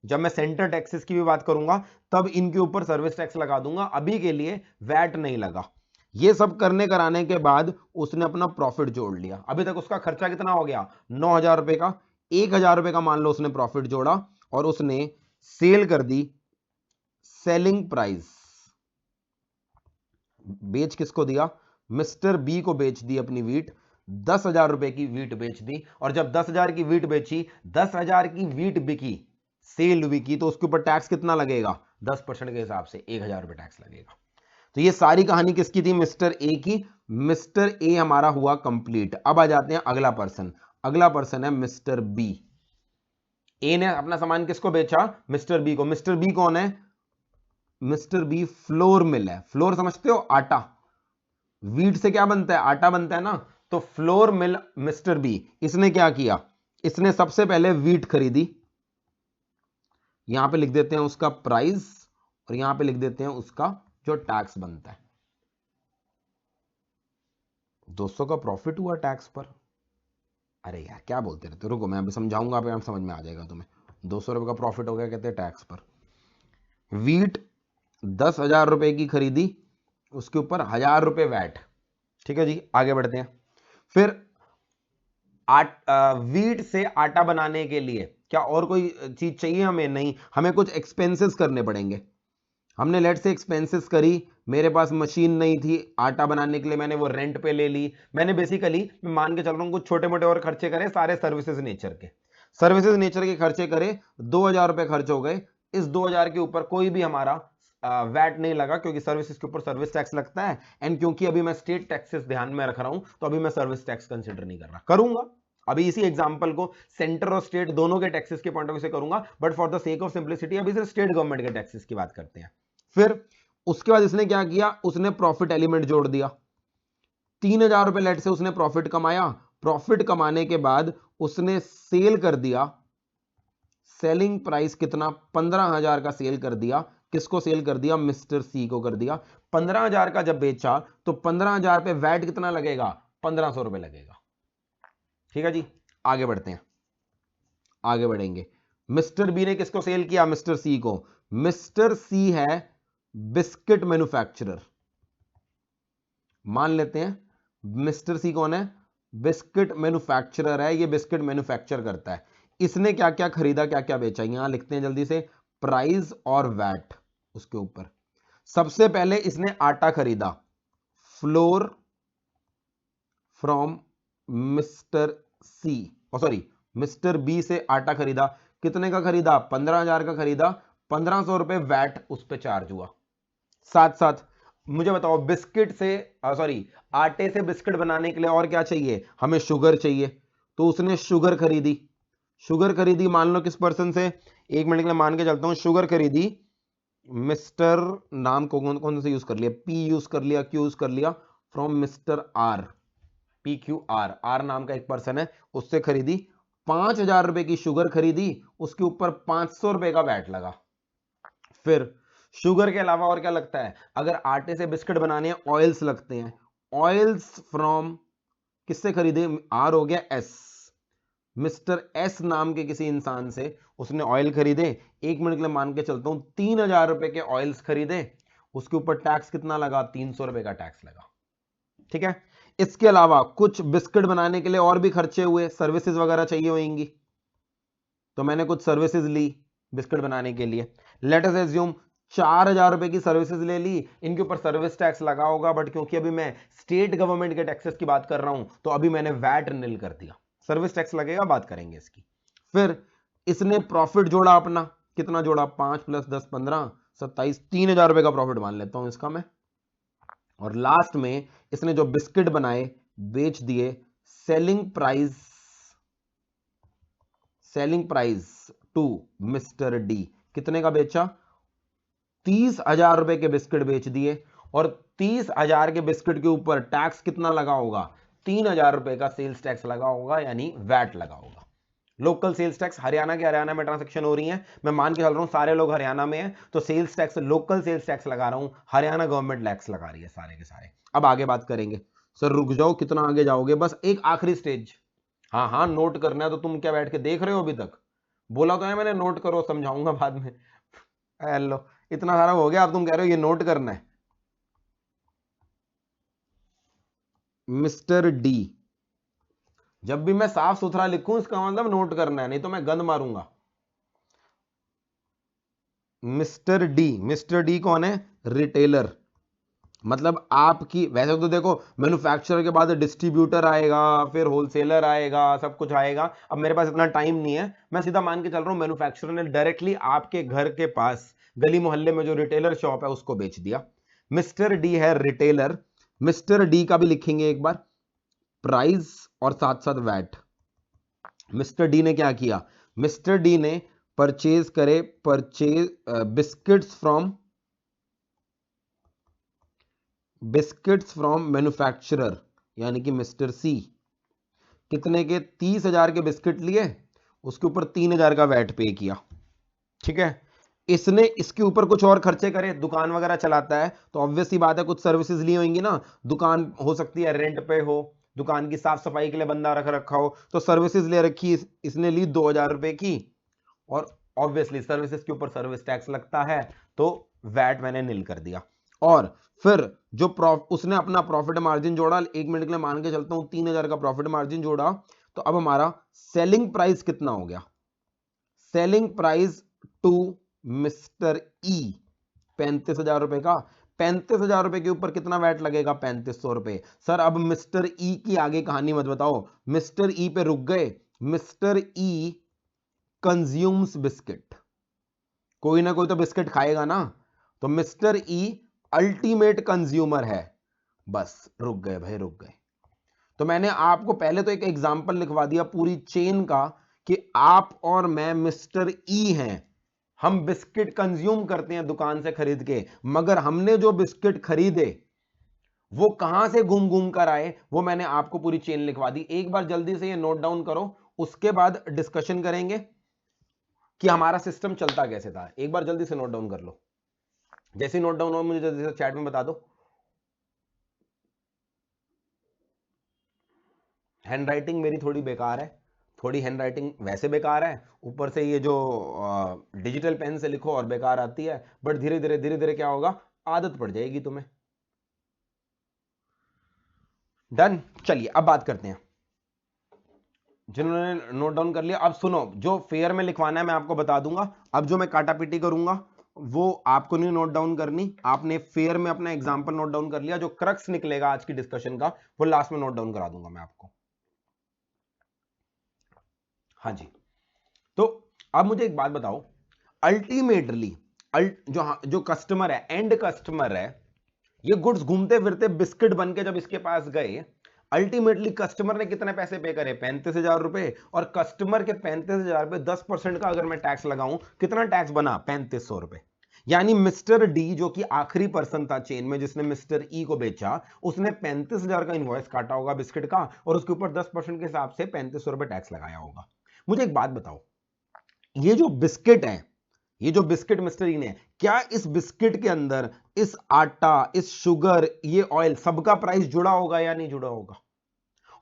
जब मैं सेंटर टैक्सेस की भी बात करूंगा तब इनके ऊपर सर्विस टैक्स लगा दूंगा, अभी के लिए वैट नहीं लगा। ये सब करने कराने के बाद उसने अपना प्रॉफिट जोड़ लिया। अभी तक उसका खर्चा कितना हो गया, 9,000 रुपए का। 1,000 रुपए का मान लो उसने प्रॉफिट जोड़ा और उसने सेल कर दी। सेलिंग प्राइस बेच किसको दिया, मिस्टर बी को बेच दी अपनी वीट। 10,000 रुपए की वीट बेच दी। और जब 10,000 की वीट बेची, 10,000 की वीट बिकी, सेल बिकी, तो उसके ऊपर टैक्स कितना लगेगा, 10% के हिसाब से 1,000 रुपए टैक्स लगेगा। तो ये सारी कहानी किसकी थी? मिस्टर ए की। मिस्टर ए हमारा हुआ कंप्लीट। अब आ जाते हैं अगला पर्सन। अगला पर्सन है मिस्टर बी। ए ने अपना सामान किसको बेचा? मिस्टर बी को। मिस्टर बी कौन है? मिस्टर बी फ्लोर मिल है। फ्लोर समझते हो? आटा। वीट से क्या बनता है? आटा बनता है ना। तो फ्लोर मिल मिस्टर बी, इसने क्या किया? इसने सबसे पहले वीट खरीदी। यहां पे लिख देते हैं उसका प्राइस और यहां पे लिख देते हैं उसका जो टैक्स बनता है। 200 का प्रॉफिट हुआ टैक्स पर। अरे यार क्या बोलते रहते हो, रुको मैं अभी समझाऊंगा, आप समझ में आ जाएगा तुम्हें। 200 रुपए का प्रॉफिट हो गया कहते हैं टैक्स पर। वीट 10,000 रुपए की खरीदी, उसके ऊपर 1,000 रुपए वैट। ठीक है जी, आगे बढ़ते हैं। फिर वीट से आटा बनाने के लिए क्या और कोई चीज चाहिए हमें? नहीं, हमें कुछ एक्सपेंसेस करने पड़ेंगे। हमने लेट से एक्सपेंसेस करी, मेरे पास मशीन नहीं थी आटा बनाने के लिए, मैंने वो रेंट पे ले ली। मैंने बेसिकली, मैं मान के चल रहा हूं कुछ छोटे मोटे और खर्चे करे, सारे सर्विसेज नेचर के। सर्विसेज नेचर के खर्चे करे, 2,000 रुपए खर्च हो गए। इस 2,000 के ऊपर कोई भी हमारा वैट नहीं लगा, क्योंकि सर्विसेज के ऊपर सर्विस टैक्स लगता है। एंड क्योंकि अभी मैं स्टेट टैक्सेस ध्यान में रख रहा हूं, तो अभी मैं सर्विस टैक्स कंसिडर नहीं कर रहा। करूंगा अभी इसी एग्जांपल को सेंटर और स्टेट दोनों के टैक्सेस के पॉइंट ऑफ व्यू से करूंगा, but for the sake of simplicity अभी सिर्फ स्टेट गवर्नमेंट के टैक्सेस की बात करते हैं। फिर उसके बाद इसने क्या किया? उसने प्रॉफिट एलिमेंट जोड़ दिया। 3,000 रुपए लेट से उसने प्रॉफिट कमाया। प्रॉफिट कमाने के बाद उसने सेल कर दिया। सेलिंग प्राइस कितना? 15,000 का सेल कर दिया। किसको सेल कर दिया? मिस्टर सी को कर दिया। 15,000 का जब बेचा तो 15,000 पे वैट कितना लगेगा? 1,500 रुपए लगेगा। ठीक है जी, आगे बढ़ते हैं, आगे बढ़ेंगे। मिस्टर बी ने किसको सेल किया? मिस्टर सी को। मिस्टर सी है बिस्किट मैन्युफैक्चरर। मान लेते हैं मिस्टर सी कौन है? बिस्किट मैन्युफैक्चरर है, ये बिस्किट मैन्युफैक्चर करता है। इसने क्या क्या खरीदा, क्या क्या बेचा, यहां लिखते हैं जल्दी से, प्राइस और वैट उसके ऊपर। सबसे पहले इसने आटा खरीदा, flour from mister C, sorry mister B से आटा खरीदा। कितने का खरीदा? 15,000 का खरीदा। 1,500 रुपए वैट उस पर चार्ज हुआ। साथ साथ मुझे बताओ, बिस्किट से सॉरी आटे से बिस्किट बनाने के लिए और क्या चाहिए? हमें शुगर चाहिए। तो उसने शुगर खरीदी। शुगर खरीदी मान लो किस पर्सन से? एक मिनट के लिए मान के चलता हूं। शुगर खरीदी मिस्टर, नाम को कौन कौन से यूज कर लिया? पी यूज कर लिया, क्यू यूज कर लिया, from mister R. P Q R, R नाम का एक पर्सन है, उससे खरीदी। 5,000 रुपए की शुगर खरीदी, उसके ऊपर 500 रुपए का वैट लगा। फिर शुगर के अलावा और क्या लगता है? अगर आटे से बिस्किट बनाने हैं, ऑयल्स लगते हैं। ऑयल्स फ्रॉम किससे खरीदे? आर हो गया एस, मिस्टर एस नाम के किसी इंसान से उसने ऑयल खरीदे। एक मिनट के लिए मान के चलता हूं 3,000 रुपए के ऑयल्स खरीदे, उसके ऊपर टैक्स कितना लगा? 300 रुपए का टैक्स लगा। ठीक है, इसके अलावा कुछ बिस्किट बनाने के लिए और भी खर्चे हुए, सर्विसेज वगैरह चाहिए होंगी, तो मैंने कुछ सर्विसेज ली बिस्किट बनाने के लिए। लेट अस एज्यूम 4,000 रुपए की सर्विसेज ले ली, इनके ऊपर सर्विस टैक्स लगा होगा, बट क्योंकि अभी मैं स्टेट गवर्नमेंट के टैक्सेस की बात कर रहा हूं, तो अभी मैंने वैट निल कर दिया। सर्विस टैक्स लगेगा, बात करेंगे इसकी। फिर इसने प्रॉफिट जोड़ा अपना। कितना जोड़ा? 5 + 10 15 27, 3,000 रुपए का प्रॉफिट मान लेता हूं इसका मैं। और लास्ट में इसने जो बिस्किट बनाए बेच दिए। Selling price, selling price to mister D कितने का बेचा? 30,000 रुपए के बिस्किट बेच दिए। और 30,000 के बिस्किट के ऊपर टैक्स कितना लगा होगा? 3,000 रुपए का सेल्स टैक्स लगा होगा, यानी वैट लगा होगा। लोकल सेल्स टैक्स हरियाणा के, हरियाणा में ट्रांसैक्शन हो रही है, मैं मान के चल रहा हूं सारे लोग हरियाणा में हैं, तो sales tax, local sales tax लगा रहा हूं, हरियाणा गवर्नमेंट टैक्स लगा रही है सारे के सारे। अब आगे बात करेंगे। सर रुक जाओ, कितना आगे जाओगे? बस एक आखिरी स्टेज। हाँ हाँ, नोट करना है तो तुम क्या बैठ के देख रहे हो? अभी तक बोला तो है मैंने नोट करो, समझाऊंगा बाद में। हेलो, इतना सारा हो गया, अब तुम कह रहे हो ये नोट करना है। मिस्टर डी, जब भी मैं साफ सुथरा लिखूं इसका मतलब नोट करना है, नहीं तो मैं गंद मारूंगा। मिस्टर डी कौन है? रिटेलर। मतलब आपकी, वैसे तो देखो मैन्युफैक्चरर के बाद डिस्ट्रीब्यूटर आएगा, फिर होलसेलर आएगा, सब कुछ आएगा। अब मेरे पास इतना टाइम नहीं है, मैं सीधा मान के चल रहा हूं मैन्युफैक्चरर ने डायरेक्टली आपके घर के पास गली मोहल्ले में जो रिटेलर शॉप है उसको बेच दिया। मिस्टर डी है रिटेलर, मिस्टर डी का भी लिखेंगे एक बार, प्राइस और साथ साथ वैट। मिस्टर डी ने क्या किया, मिस्टर डी ने परचेज करे, परचेज बिस्किट्स फ्रॉम मैन्युफैक्चरर, यानी कि मिस्टर सी, कितने के 30,000 के बिस्किट लिए, उसके ऊपर 3,000 का वैट पे किया। ठीक है, इसने इसके ऊपर कुछ और खर्चे करे, दुकान वगैरह चलाता है तो ऑब्वियस सी बात है कुछ सर्विसेज ली होंगी ना, दुकान हो सकती है रेंट पे हो, दुकान की साफ सफाई के लिए बंदा रख रखा हो, तो सर्विसेज ले रखी, इसने ली 2,000 रुपए की, और ऑब्वियसली सर्विसेज के ऊपर सर्विस टैक्स लगता है, तो वैट मैंने नील कर दिया। और फिर जो उसने अपना प्रॉफिट मार्जिन जोड़ा, 1 मिनट के लिए मान के चलता हूं 3,000 का प्रॉफिट मार्जिन जोड़ा, तो अब हमारा सेलिंग प्राइस कितना हो गया, सेलिंग प्राइस टू मिस्टर ई 35,000 रुपए का, 35,000 रुपए के ऊपर कितना वैट लगेगा, 3,500 रुपए। सर अब मिस्टर ई की आगे कहानी मत बताओ, मिस्टर ई पे रुक गए, मिस्टर ई कंज्यूम्स बिस्किट, कोई ना कोई तो बिस्किट खाएगा ना, तो मिस्टर ई अल्टीमेट कंज्यूमर है, बस रुक गए भाई रुक गए। तो मैंने आपको पहले तो एक एग्जांपल लिखवा दिया पूरी चेन का कि आप और मैं मिस्टर ई हैं, हम बिस्किट कंज्यूम करते हैं दुकान से खरीद के, मगर हमने जो बिस्किट खरीदे वो कहां से घूम घूम कर आए, वो मैंने आपको पूरी चेन लिखवा दी। एक बार जल्दी से ये नोट डाउन करो, उसके बाद डिस्कशन करेंगे कि हमारा सिस्टम चलता कैसे था। एक बार जल्दी से नोट डाउन कर लो, जैसे नोट डाउन हो मुझे जल्दी से चैट में बता दो। हैंडराइटिंग मेरी थोड़ी बेकार है, थोड़ी हैंडराइटिंग वैसे बेकार है, ऊपर से ये जो डिजिटल पेन से लिखो और बेकार आती है, बट धीरे धीरे क्या होगा, आदत पड़ जाएगी तुम्हें। डन, चलिए अब बात करते हैं, जिन्होंने नोट डाउन कर लिया अब सुनो, जो फेयर में लिखवाना है मैं आपको बता दूंगा, अब जो मैं काटा पीटी करूंगा वो आपको नहीं नोट डाउन करनी, आपने फेयर में अपना एग्जांपल नोट डाउन कर लिया, जो क्रक्स निकलेगा आज की डिस्कशन का वो लास्ट में नोट डाउन करा दूंगा मैं आपको। हाँ जी, तो अब मुझे एक बात बताओ, अल्टीमेटली जो कस्टमर है, एंड कस्टमर है, ये गुड्स घूमते फिरते बिस्किट बन के जब इसके पास गए, अल्टीमेटली कस्टमर ने कितने पैसे पे करे, 35,000 रुपए, और कस्टमर के 35,000 पे 10% का अगर मैं टैक्स लगाऊं, कितना टैक्स बना, 3,500 रुपए। यानी मिस्टर डी जो कि आखिरी पर्सन था चेन में जिसने मिस्टर ई को बेचा, उसने 35,000 का इनवॉइस काटा होगा बिस्किट का, और उसके ऊपर 10% के हिसाब से 3,500 रुपए टैक्स लगाया होगा। मुझे एक बात बताओ, ये जो बिस्किट है, ये जो बिस्किट मिस्टर ई ने, क्या इस बिस्किट के अंदर इस आटा, इस शुगर, ये ऑयल सबका प्राइस जुड़ा होगा या नहीं जुड़ा होगा?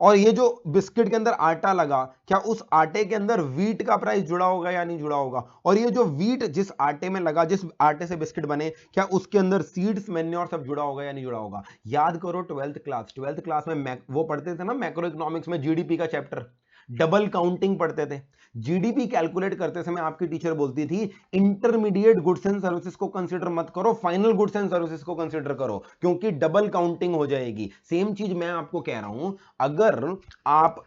और ये जो बिस्किट के अंदर आटा लगा, क्या उस आटे के अंदर वीट का प्राइस जुड़ा होगा या नहीं जुड़ा होगा? और ये जो वीट जिस आटे में लगा, जिस आटे से बिस्किट बने, क्या उसके अंदर सीड्स, मैन्योर सब जुड़ा होगा या नहीं जुड़ा होगा? याद करो 12th क्लास में वो पढ़ते थे ना, मैक्रो इकोनॉमिक्स में जीडीपी का चैप्टर, डबल काउंटिंग पढ़ते थे। जीडीपी कैलकुलेट करते समय आपकी टीचर बोलती थी इंटरमीडिएट गुड्स एंड सर्विसेज को कंसीडर मत करो, फाइनल गुड्स एंड सर्विसेज को कंसीडर करो, क्योंकि डबल काउंटिंग हो जाएगी। सेम चीज मैं आपको कह रहा हूं, अगर आप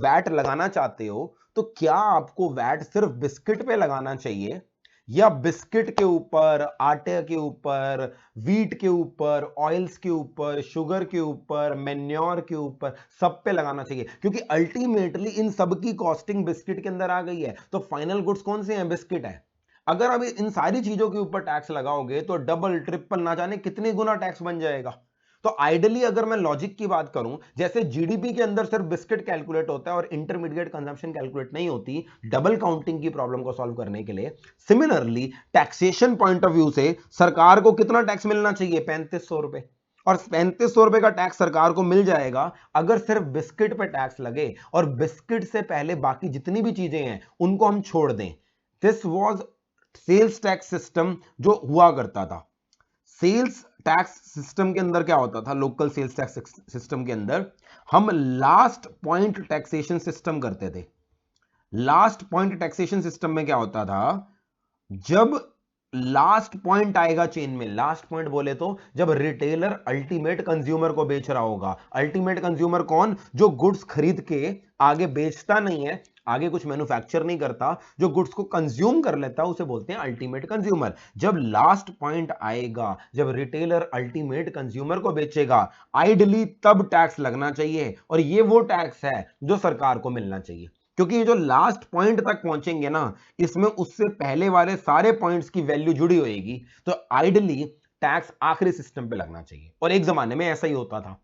वैट लगाना चाहते हो तो क्या आपको वैट सिर्फ बिस्किट पे लगाना चाहिए, या बिस्किट के ऊपर, आटे के ऊपर, वीट के ऊपर, ऑयल्स के ऊपर, शुगर के ऊपर, मेन्योर के ऊपर, सब पे लगाना चाहिए? क्योंकि अल्टीमेटली इन सब की कॉस्टिंग बिस्किट के अंदर आ गई है, तो फाइनल गुड्स कौन से हैं, बिस्किट है। अगर अब इन सारी चीजों के ऊपर टैक्स लगाओगे तो डबल ट्रिपल ना जाने कितने गुना टैक्स बन जाएगा। तो आइडियली अगर मैं लॉजिक की बात करूं, जैसे जीडीपी के अंदर सिर्फ बिस्किट कैलकुलेट होता है और इंटरमीडिएट कंजम्पशन कैलकुलेट नहीं होती डबल काउंटिंग की प्रॉब्लम को सॉल्व करने के लिए, similarly taxation point of view से सरकार को कितना टैक्स मिलना चाहिए, 3,500 रुपए। और 3,500 रुपए का टैक्स सरकार को मिल जाएगा अगर सिर्फ बिस्किट पे टैक्स लगे, और बिस्किट से पहले बाकी जितनी भी चीजें हैं उनको हम छोड़ दें। This was sales tax system जो हुआ करता था। सेल्स टैक्स सिस्टम के अंदर क्या होता था, लोकल सेल्स टैक्स सिस्टम के अंदर हम लास्ट पॉइंट टैक्सेशन सिस्टम करते थे। लास्ट पॉइंट टैक्सेशन सिस्टम में क्या होता था, जब लास्ट पॉइंट आएगा चेन में। लास्ट पॉइंट बोले तो जब रिटेलर अल्टीमेट कंज्यूमर को बेच रहा होगा। अल्टीमेट कंज्यूमर कौन? जो गुड्स खरीद के आगे बेचता नहीं है, आगे कुछ मैन्युफैक्चर नहीं करता, जो गुड्स को कंज्यूम कर लेता है, उसे बोलते हैं अल्टीमेट कंज्यूमर। जब लास्ट पॉइंट आएगा, जब रिटेलर अल्टीमेट कंज्यूमर को बेचेगा, आइडली तब टैक्स लगना चाहिए। और ये वो टैक्स है जो सरकार को मिलना चाहिए, क्योंकि ये जो लास्ट पॉइंट तक पहुंचेंगे ना, इसमें उससे पहले वाले सारे पॉइंट्स की वैल्यू जुड़ी होगी। तो आइडली टैक्स आखिरी सिस्टम पे लगना चाहिए। और एक जमाने में ऐसा ही होता था,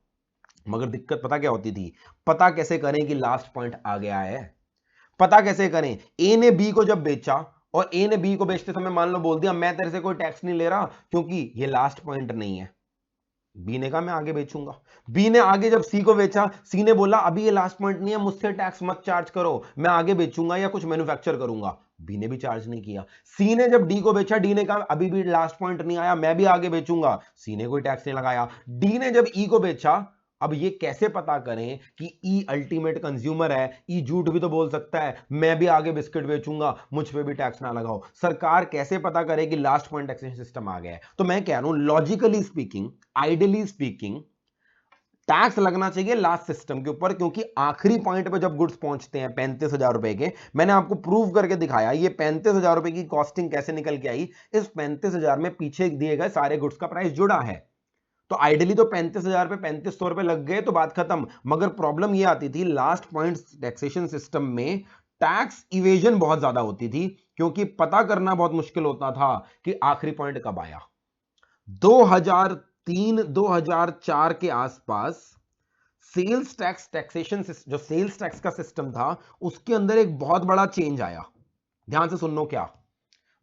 मगर दिक्कत पता क्या होती थी? पता कैसे करें कि लास्ट पॉइंट आ गया है? पता कैसे करें? ए ने बी को जब बेचा, और ए ने बी को बेचते समय मान लो बोल दिया मैं तेरे से कोई टैक्स नहीं ले रहा क्योंकि ये लास्ट पॉइंट नहीं है। बी ने कहा मैं आगे बेचूंगा। बी ने आगे जब सी को बेचा, सी ने बोला अभी ये लास्ट पॉइंट नहीं है, मुझसे टैक्स मत चार्ज करो, मैं आगे बेचूंगा या कुछ मैन्युफैक्चर करूंगा। बी ने भी चार्ज नहीं किया। सी ने जब डी को बेचा, डी ने कहा अभी भी लास्ट पॉइंट नहीं आया, मैं भी आगे बेचूंगा। सी ने कोई टैक्स नहीं लगाया। डी ने जब ई को बेचा, अब ये कैसे पता करें कि ई अल्टीमेट कंज्यूमर है? ई झूठ भी तो बोल सकता है, मैं भी आगे बिस्किट बेचूंगा, मुझ पे भी टैक्स ना लगाओ। सरकार कैसे पता करे कि लास्ट पॉइंट टैक्सेशन सिस्टम आ गया है? तो मैं कह रहा हूं logically speaking, ideally speaking, tax लगना चाहिए लास्ट सिस्टम के ऊपर, क्योंकि आखिरी पॉइंट पे जब गुड्स पहुंचते हैं 35,000 रुपए के, मैंने आपको प्रूव करके दिखाया ये 35,000 रुपए की कॉस्टिंग कैसे निकल के आई। इस 35,000 में पीछे दिए गए सारे गुड्स का प्राइस जुड़ा है। तो आइडियली तो 35,000 पे 3500 रुपए लग गए तो बात खत्म। मगर प्रॉब्लम ये आती थी लास्ट पॉइंट टैक्सेशन सिस्टम में, टैक्स इवेजन बहुत ज्यादा होती थी, क्योंकि पता करना बहुत मुश्किल होता था कि आखिरी पॉइंट कब आया। 2003-2004 के आसपास सेल्स टैक्स टैक्सेशन, जो सेल्स टैक्स का सिस्टम था, उसके अंदर एक बहुत बड़ा चेंज आया। ध्यान से सुनो क्या।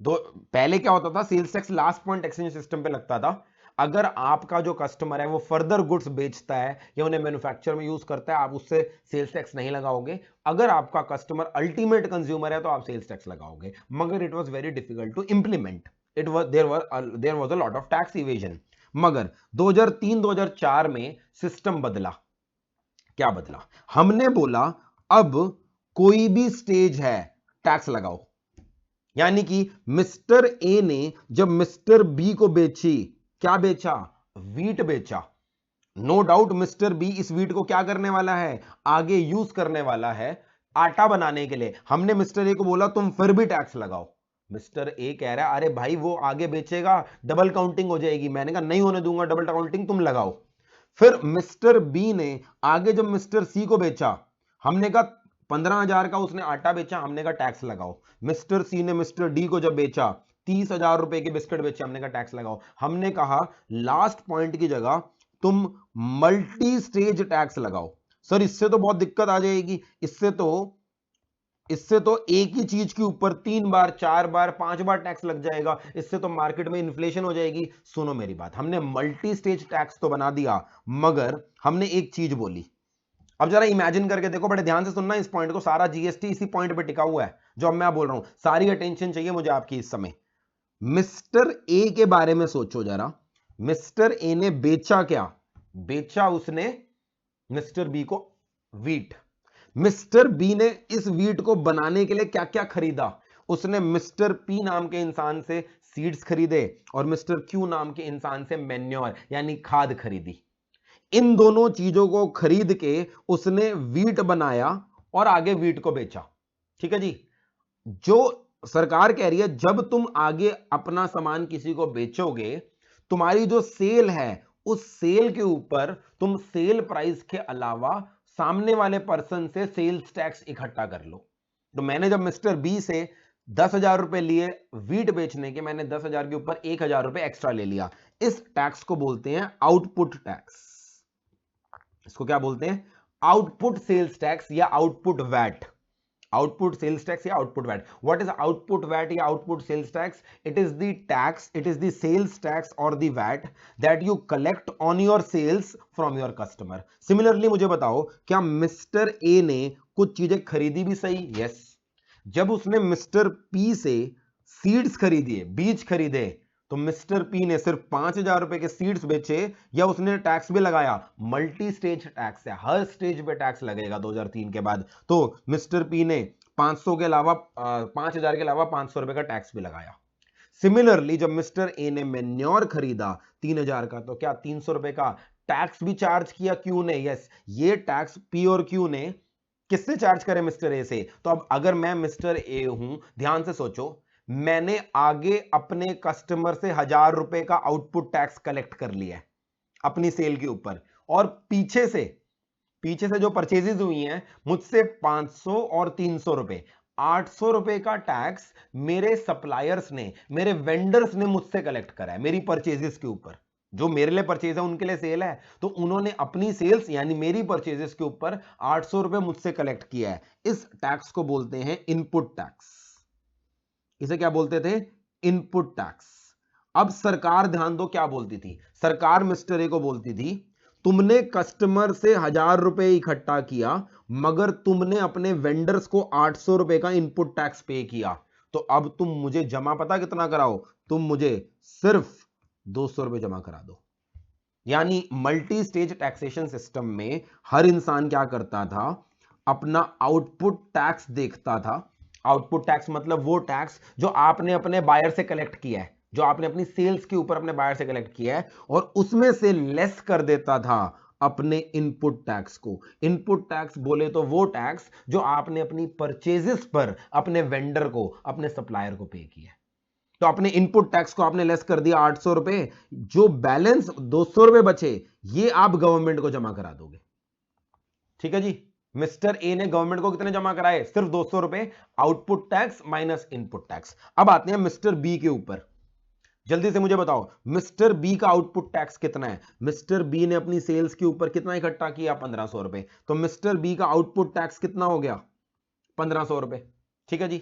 दो पहले क्या होता था? Sales tax last point taxation system पे लगता था। अगर आपका जो कस्टमर है वो फर्दर गुड्स बेचता है या उन्हें मैन्युफैक्चर में यूज करता है, आप उससे सेल्स टैक्स नहीं लगाओगे। अगर आपका कस्टमर अल्टीमेट कंज्यूमर है तो आप सेल्स टैक्स लगाओगे। मगर it was very difficult to implement, it was there was a lot of tax evasion. मगर 2003-2004 में सिस्टम बदला। क्या बदला? हमने बोला अब कोई भी स्टेज है टैक्स लगाओ। यानी कि मिस्टर ए ने जब मिस्टर बी को बेची, क्या बेचा? वीट बेचा। नो डाउट मिस्टर बी इस वीट को क्या करने वाला है? आगे यूज करने वाला है आटा बनाने के लिए। हमने मिस्टर ए को बोला तुम फिर भी टैक्स लगाओ। मिस्टर ए कह रहा है अरे भाई वो आगे बेचेगा, डबल काउंटिंग हो जाएगी। मैंने कहा नहीं होने दूंगा डबल काउंटिंग, तुम लगाओ। फिर मिस्टर बी ने आगे जब मिस्टर सी को बेचा, हमने कहा 15,000 का उसने आटा बेचा, हमने कहा टैक्स लगाओ। मिस्टर सी ने मिस्टर डी को जब बेचा, 30,000 रुपए के बिस्किट बेचे, हमने कहा टैक्स लगाओ। हमने कहा लास्ट पॉइंट की जगह तुम मल्टी स्टेज टैक्स लगाओ। सर इससे तो बहुत दिक्कत आ जाएगी, इससे तो एक ही चीज के ऊपर 3 बार 4 बार 5 बार टैक्स लग जाएगा, इससे तो मार्केट में इन्फ्लेशन हो जाएगी। सुनो मेरी बात, हमने मल्टी स्टेज टैक्स तो बना दिया, मगर हमने एक चीज बोली। अब जरा इमेजिन करके देखो, बड़े ध्यान से सुनना इस पॉइंट को, सारा जीएसटी इसी पॉइंट पे टिका हुआ है जो अब मैं बोल रहा हूं। सारी अटेंशन चाहिए मुझे आपकी इस समय। मिस्टर ए के बारे में सोचो जरा। मिस्टर ए ने बेचा क्या? बेचा उसने मिस्टर बी को वीट। मिस्टर बी ने इस वीट को बनाने के लिए क्या क्या खरीदा? उसने मिस्टर पी नाम के इंसान से सीड्स खरीदे और मिस्टर क्यू नाम के इंसान से मैन्योर यानी खाद खरीदी। इन दोनों चीजों को खरीद के उसने वीट बनाया और आगे वीट को बेचा। ठीक है जी। जो सरकार कह रही है जब तुम आगे अपना सामान किसी को बेचोगे, तुम्हारी जो सेल है उस सेल के ऊपर तुम सेल प्राइस के अलावा सामने वाले पर्सन से सेल्स टैक्स इकट्ठा कर लो। तो मैंने जब मिस्टर बी से 10,000 रुपए लिए वीट बेचने के, मैंने 10,000 के ऊपर 1,000 रुपए एक्स्ट्रा ले लिया। इस टैक्स को बोलते हैं आउटपुट टैक्स। इसको क्या बोलते हैं? आउटपुट सेल्स टैक्स या output VAT. Output sales tax या output VAT. What is output VAT या output sales tax? It is the tax, it is the sales tax और the VAT that you collect on your sales from your customer. Similarly मुझे बताओ, क्या मिस्टर ए ने कुछ चीजें खरीदी भी सही? यस। जब उसने मिस्टर पी से सीड्स खरीदिए, बीज खरीदे, तो मिस्टर पी ने सिर्फ 5,000 रुपए के सीड्स बेचे या उसने टैक्स भी लगाया? मल्टी स्टेज टैक्स है, हर स्टेज पे टैक्स लगेगा 2003 के बाद। तो मिस्टर पी ने 500 के अलावा 5,000 के अलावा 500 रुपए का टैक्स भी लगाया। सिमिलरली जब मिस्टर ए ने मेन्योर खरीदा 3000 का, तो क्या 300 रुपए का टैक्स भी चार्ज किया क्यू ने? यस, ये टैक्स पी और क्यू ने किससे चार्ज करे? मिस्टर ए से। तो अब अगर मैं मिस्टर ए हूं, ध्यान से सोचो, मैंने आगे अपने कस्टमर से 1000 रुपए का आउटपुट टैक्स कलेक्ट कर लिया है अपनी सेल के ऊपर, और पीछे से जो परचेजेज हुई हैं मुझसे 500 और 300 रुपए, 800 रुपए का टैक्स मेरे सप्लायर्स ने, मेरे वेंडर्स ने मुझसे कलेक्ट करा है मेरी परचेजेस के ऊपर। जो मेरे लिए परचेज है उनके लिए सेल है, तो उन्होंने अपनी सेल्स यानी मेरी परचेजेस के ऊपर 800 रुपए मुझसे कलेक्ट किया है। इस टैक्स को बोलते हैं इनपुट टैक्स। इसे क्या बोलते थे? Input tax. अब सरकार, ध्यान दो क्या बोलती थी, सरकार मिस्टर ए को बोलती थी, तुमने कस्टमर से 1000 रुपए इकट्ठा किया, मगर तुमने अपने वेंडर्स को 800 रुपए का इनपुट टैक्स पे किया, तो अब तुम मुझे जमा पता कितना कराओ? तुम मुझे सिर्फ 200 रुपए जमा करा दो। यानी मल्टी स्टेज टैक्सेशन सिस्टम में हर इंसान क्या करता था? अपना आउटपुट टैक्स देखता था। आउटपुट टैक्स मतलब वो टैक्स जो आपने अपने बायर से कलेक्ट किया है, जो आपने अपनी सेल्स के ऊपर अपने बायर से कलेक्ट किया है, और उसमें से लेस कर देता था अपने इनपुट टैक्स को। इनपुट टैक्स बोले तो वो टैक्स जो आपने अपनी परचेजेस पर अपने वेंडर को, अपने सप्लायर को पे किया है। तो अपने इनपुट टैक्स को आपने लेस कर दिया 800 रुपए, जो बैलेंस 200 रुपए बचे ये आप गवर्नमेंट को जमा करा दोगे। ठीक है जी, मिस्टर ए ने गवर्नमेंट को कितने जमा कराए? सिर्फ 200 रुपए, output tax minus input tax. अब आते हैं मिस्टर बी के ऊपर। जल्दी से मुझे बताओ मिस्टर बी का आउटपुट टैक्स कितना है? मिस्टर बी ने अपनी सेल्स के ऊपर कितना इकट्ठा किया? 1500 रुपए। तो मिस्टर बी का आउटपुट टैक्स कितना हो गया? 1500 रुपए। ठीक है जी।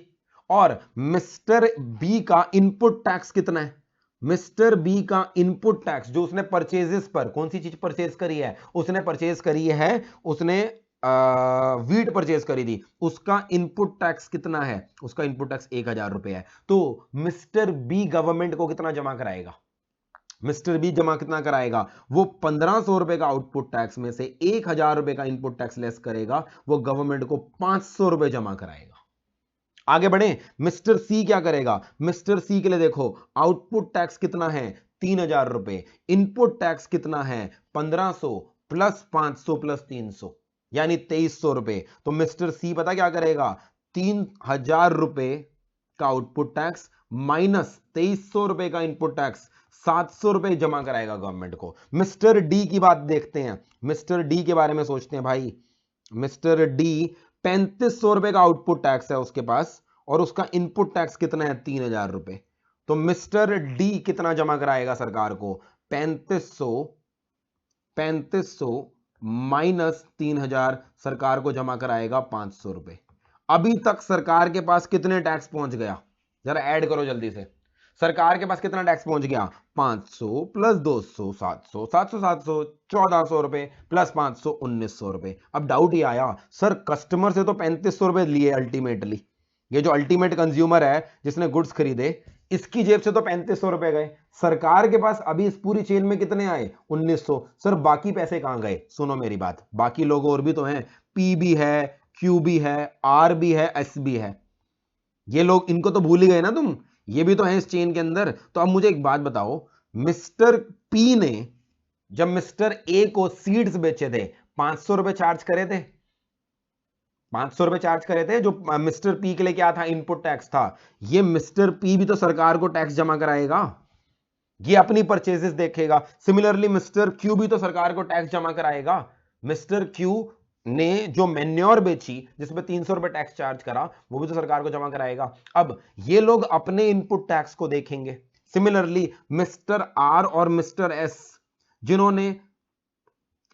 और मिस्टर बी का इनपुट टैक्स कितना है? मिस्टर बी का इनपुट टैक्स जो उसने परचेजेस पर, कौन सी चीज परचेज करी है? उसने परचेज करी है, उसने वीट परचेज करी थी, उसका इनपुट टैक्स कितना है? उसका इनपुट टैक्स 1000 रुपए है। तो मिस्टर बी गवर्नमेंट को कितना जमा कराएगा? मिस्टर बी जमा कितना कराएगा? वो 1500 रुपए का आउटपुट टैक्स में से 1000 रुपए का इनपुट टैक्स लेस करेगा, वो गवर्नमेंट को 500 रुपए जमा कराएगा। आगे बढ़े, मिस्टर सी क्या करेगा? मिस्टर सी के लिए देखो, आउटपुट टैक्स कितना है? 3000 रुपए। इनपुट टैक्स कितना है? 1500 प्लस 500 प्लस 300 यानी 2300 रुपए। तो मिस्टर सी पता क्या करेगा? 3000 रुपए का आउटपुट टैक्स माइनस 2300 रुपए का इनपुट टैक्स, 700 रुपए जमा कराएगा गवर्नमेंट को। मिस्टर डी की बात देखते हैं, मिस्टर डी के बारे में सोचते हैं भाई। मिस्टर डी 3500 रुपए का आउटपुट टैक्स है उसके पास, और उसका इनपुट टैक्स कितना है? 3000 रुपए। तो मिस्टर डी कितना जमा कराएगा सरकार को? 3500 माइनस 3000 सरकार को जमा कराएगा 500 रुपए। अभी तक सरकार के पास कितने टैक्स पहुंच गया? जरा ऐड करो जल्दी से। सरकार के पास कितना टैक्स पहुंच गया? 500 प्लस 200 700, 700 700 1400 रुपए प्लस 500 1900 रुपए। अब डाउट ये आया, सर कस्टमर से तो 3500 रुपए लिए अल्टीमेटली, ये जो अल्टीमेट कंज्यूमर है जिसने गुड्स खरीदे, इसकी जेब से तो 3500 रुपए गए, सरकार के पास अभी इस पूरी चेन में कितने आए? 1900। सर बाकी पैसे कहां गए? सुनो मेरी बात, बाकी लोग और भी तो हैं, पी भी है, क्यू भी है, आर भी है, एस भी है। ये लोग, इनको तो भूल ही गए ना तुम, ये भी तो है इस चेन के अंदर। तो अब मुझे एक बात बताओ, मिस्टर पी ने जब मिस्टर ए को सीड्स बेचे थे 500 रुपए चार्ज करे थे? 500 रुपए चार्ज करे थे, जो मिस्टर पी के लिए क्या था? इनपुट टैक्स था। ये मिस्टर पी भी तो सरकार को टैक्स जमा कराएगा, ये अपनी परचेजेस देखेगा। सिमिलरली मिस्टर क्यू भी तो सरकार को टैक्स जमा कराएगा। मिस्टर क्यू ने जो मेन्योर बेची जिसमें 300 रुपए टैक्स चार्ज करा, वो भी तो सरकार को जमा कराएगा। अब ये लोग अपने इनपुट टैक्स को देखेंगे। सिमिलरली मिस्टर आर और मिस्टर एस जिन्होंने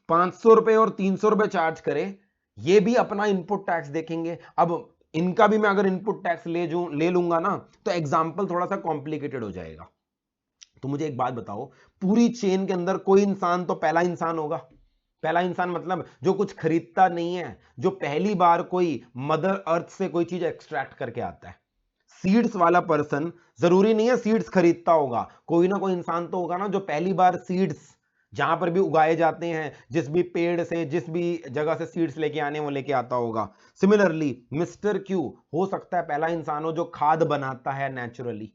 500 रुपए और 300 रुपए चार्ज करे, ये भी अपना इनपुट टैक्स देखेंगे। अब इनका भी मैं अगर इनपुट टैक्स ले लूंगा ना, तो एग्जाम्पल थोड़ा सा कॉम्प्लिकेटेड हो जाएगा। तो मुझे एक बात बताओ, पूरी चेन के अंदर कोई इंसान तो पहला इंसान होगा। पहला इंसान मतलब जो कुछ खरीदता नहीं है, जो पहली बार कोई मदर अर्थ से कोई चीज एक्सट्रैक्ट करके आता है। सीड्स वाला पर्सन जरूरी नहीं है सीड्स खरीदता होगा, कोई ना कोई इंसान तो होगा ना जो पहली बार सीड्स जहां पर भी उगाए जाते हैं, जिस भी पेड़ से, जिस भी जगह से सीड्स लेके आने वो लेके आता होगा। सिमिलरली मिस्टर क्यू हो सकता है पहला इंसान हो जो खाद बनाता है नेचुरली।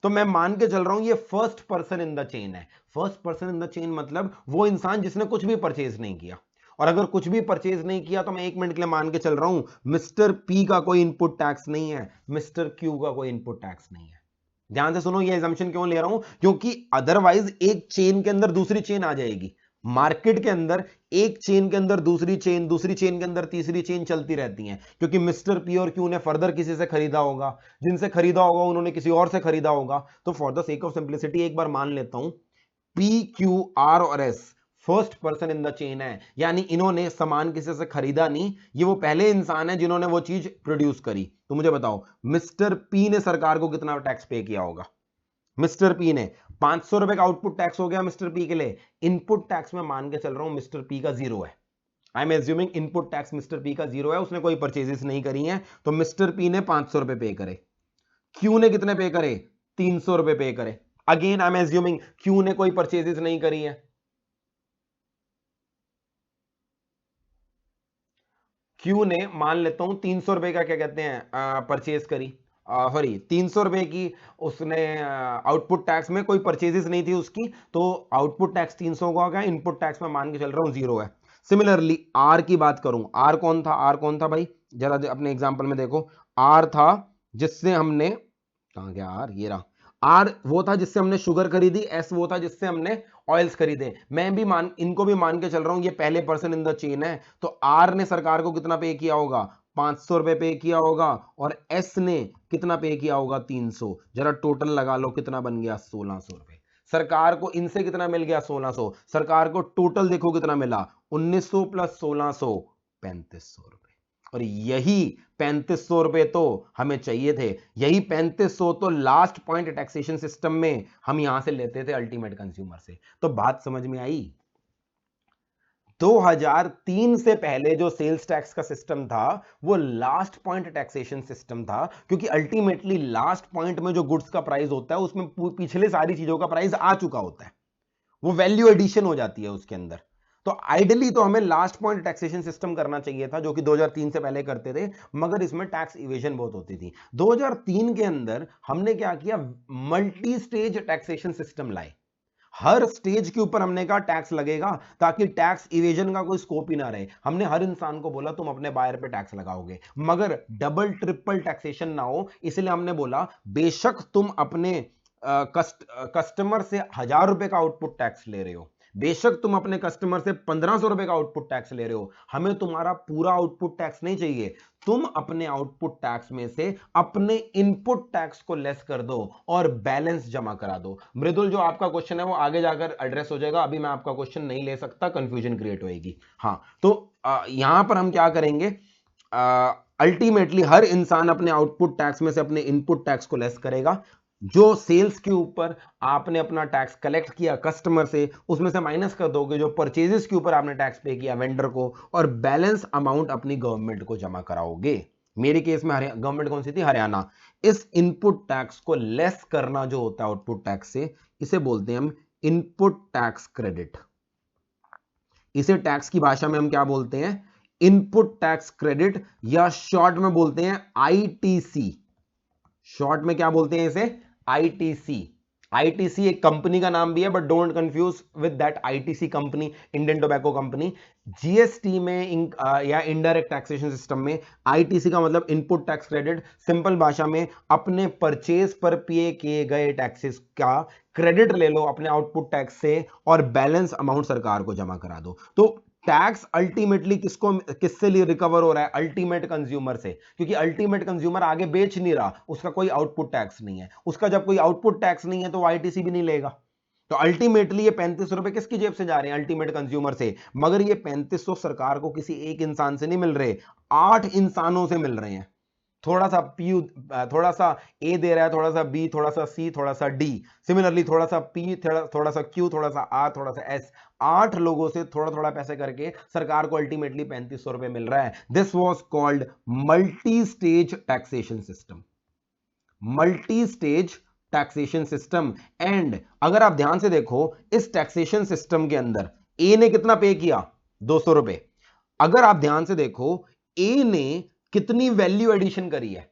तो मैं मान के चल रहा हूं ये first person in the chain है। First person in the chain मतलब वो इंसान जिसने कुछ भी परचेज नहीं किया, और अगर कुछ भी परचेज नहीं किया तो मैं 1 मिनट के लिए मान के चल रहा हूं मिस्टर पी का कोई इनपुट टैक्स नहीं है, मिस्टर क्यू का कोई इनपुट टैक्स नहीं है। ध्यान से सुनो, ये एजम्पशन क्यों ले रहा हूं, क्योंकि अदरवाइज एक चेन के अंदर दूसरी चेन आ जाएगी। मार्केट के अंदर एक चेन के अंदर दूसरी चेन, दूसरी चेन के अंदर तीसरी चेन चलती रहती हैं, क्योंकि मिस्टर पी और क्यू ने फर्दर किसी से खरीदा होगा, जिनसे खरीदा होगा उन्होंने किसी और से खरीदा होगा। तो for the sake of simplicity एक बार मान लेता हूं पी क्यू आर और S first person in the chain है, यानी इन्होंने सामान किसी से खरीदा नहीं, ये वो पहले इंसान है जिन्होंने वो चीज प्रोड्यूस करी। तो मुझे बताओ मिस्टर पी ने सरकार को कितना टैक्स पे किया होगा? मिस्टर पी ने 500 रुपए का आउटपुट टैक्स हो गया मिस्टर पी के लिए। इनपुट टैक्स में मान के चल रहा हूं मिस्टर पी का 0 है। I am assuming input tax mister P का 0 है, उसने कोई परचेजेस नहीं करी है, तो मिस्टर पी ने 500 रुपए पे करे। क्यू ने कितने पे करे? 300 रुपए पे करे। Again I am assuming Q ने कोई परचेजेस नहीं करी है। क्यू ने मान लेता हूं 300 रुपए का क्या कहते हैं परचेज करी, सॉरी 300 रुपए की उसने आउटपुट टैक्स में कोई परचेजेस नहीं थी उसकी, तो आउटपुट टैक्स 300 का हो गया, इनपुट टैक्स में मान के चल रहा हूं 0 है। सिमिलरली आर की बात करूं, आर कौन था? आर कौन था भाई, जरा अपने एग्जांपल में देखो। आर था जिससे हमने, कहां गया आर, ये रहा। आर वो था जिससे हमने शुगर खरीदी, एस वो था जिससे हमने ऑयल्स खरीदे। मैं भी इनको भी मान के चल रहा हूं ये पहले पर्सन इन द चेन है, तो आर ने सरकार को कितना पे किया होगा? 500 रुपए पे किया होगा, और एस ने कितना पे किया होगा? 300। जरा टोटल लगा लो कितना बन गया? 1600 रुपए। सरकार को इनसे कितना मिल गया? 1600। सरकार को टोटल देखो कितना मिला? 1900 प्लस 1600, 3500 रुपए। और यही 3500 रुपए तो हमें चाहिए थे, यही 3500 तो लास्ट पॉइंट टैक्सेशन सिस्टम में हम यहां से लेते थे अल्टीमेट कंज्यूमर से। तो बात समझ में आई? 2003 से पहले जो सेल्स टैक्स का सिस्टम था वो लास्ट पॉइंट टैक्सेशन सिस्टम था, क्योंकि अल्टीमेटली लास्ट पॉइंट में जो गुड्स का प्राइस होता है उसमें पिछले सारी चीजों का प्राइस आ चुका होता है, वो वैल्यू एडिशन हो जाती है उसके अंदर। तो आइडियली तो हमें लास्ट पॉइंट टैक्सेशन सिस्टम करना चाहिए था, जो कि 2003 से पहले करते थे, मगर इसमें टैक्स इवेजन बहुत होती थी। 2003 के अंदर हमने क्या किया? मल्टी स्टेज टैक्सेशन सिस्टम लाए। हर स्टेज के ऊपर हमने कहा टैक्स लगेगा, ताकि टैक्स इवेजन का कोई स्कोप ही ना रहे। हमने हर इंसान को बोला तुम अपने बायर पे टैक्स लगाओगे, मगर डबल ट्रिपल टैक्सेशन ना हो, इसलिए हमने बोला बेशक तुम अपने कस्टमर से 1000 रुपए का आउटपुट टैक्स ले रहे हो, बेशक तुम अपने कस्टमर से 1500 रुपए का आउटपुट टैक्स ले रहे हो, हमें तुम्हारा पूरा आउटपुट टैक्स नहीं चाहिए। तुम अपने आउटपुट टैक्स में से अपने इनपुट टैक्स को लेस कर दो और बैलेंस जमा करा दो। मृदुल, जो आपका क्वेश्चन है वो आगे जाकर एड्रेस हो जाएगा, अभी मैं आपका क्वेश्चन नहीं ले सकता, कंफ्यूजन क्रिएट होएगी। हाँ, तो यहां पर हम क्या करेंगे? अल्टीमेटली हर इंसान अपने आउटपुट टैक्स में से अपने इनपुट टैक्स को लेस करेगा। जो सेल्स के ऊपर आपने अपना टैक्स कलेक्ट किया कस्टमर से, उसमें से माइनस कर दोगे जो परचेजेस के ऊपर आपने टैक्स पे किया वेंडर को, और बैलेंस अमाउंट अपनी गवर्नमेंट को जमा कराओगे। मेरे केस में गवर्नमेंट कौन सी थी? हरियाणा। इस इनपुट टैक्स को लेस करना जो होता है आउटपुट टैक्स से, इसे बोलते हैं हम इनपुट टैक्स क्रेडिट। इसे टैक्स की भाषा में हम क्या बोलते हैं? इनपुट टैक्स क्रेडिट, या शॉर्ट में बोलते हैं आईटीसी। शॉर्ट में क्या बोलते हैं इसे? आईटीसी। आईटीसी एक कंपनी का नाम भी है, but don't confuse with that ITC company, Indian tobacco company. GST में या इनडायरेक्ट टैक्सेशन सिस्टम में आईटीसी का मतलब इनपुट टैक्स क्रेडिट। सिंपल भाषा में अपने परचेज पर पे किए गए टैक्सेस का क्रेडिट ले लो अपने आउटपुट टैक्स से, और बैलेंस अमाउंट सरकार को जमा करा दो। तो टैक्स अल्टीमेटली किससे लिए रिकवर हो रहा है? अल्टीमेट कंज्यूमर से, क्योंकि अल्टीमेट कंज्यूमर आगे बेच नहीं रहा, उसका कोई आउटपुट टैक्स नहीं है। उसका जब कोई आउटपुट टैक्स नहीं है तो आईटीसी भी नहीं लेगा। तो अल्टीमेटली ये 35 रुपए किसकी जेब से जा रहे हैं? अल्टीमेट कंज्यूमर से। मगर ये 3500 सरकार को किसी एक इंसान से नहीं मिल रहे, 8 इंसानों से मिल रहे हैं। थोड़ा सा पी, थोड़ा सा ए दे रहा है, थोड़ा सा बी, थोड़ा सा सी, थोड़ा सा डी, सिमिलरली थोड़ा सा पी, थोड़ा सा क्यू, थोड़ा सा आर, थोड़ा सा एस। 8 लोगों से थोड़ा थोड़ा पैसे करके सरकार को अल्टीमेटली 3500 रुपए मिल रहा है। This was called multi stage taxation system. Multi stage taxation system. And अगर आप ध्यान से देखो इस टैक्सेशन सिस्टम के अंदर ए ने कितना पे किया? 200 रुपए। अगर आप ध्यान से देखो ए ने कितनी वैल्यू एडिशन करी है?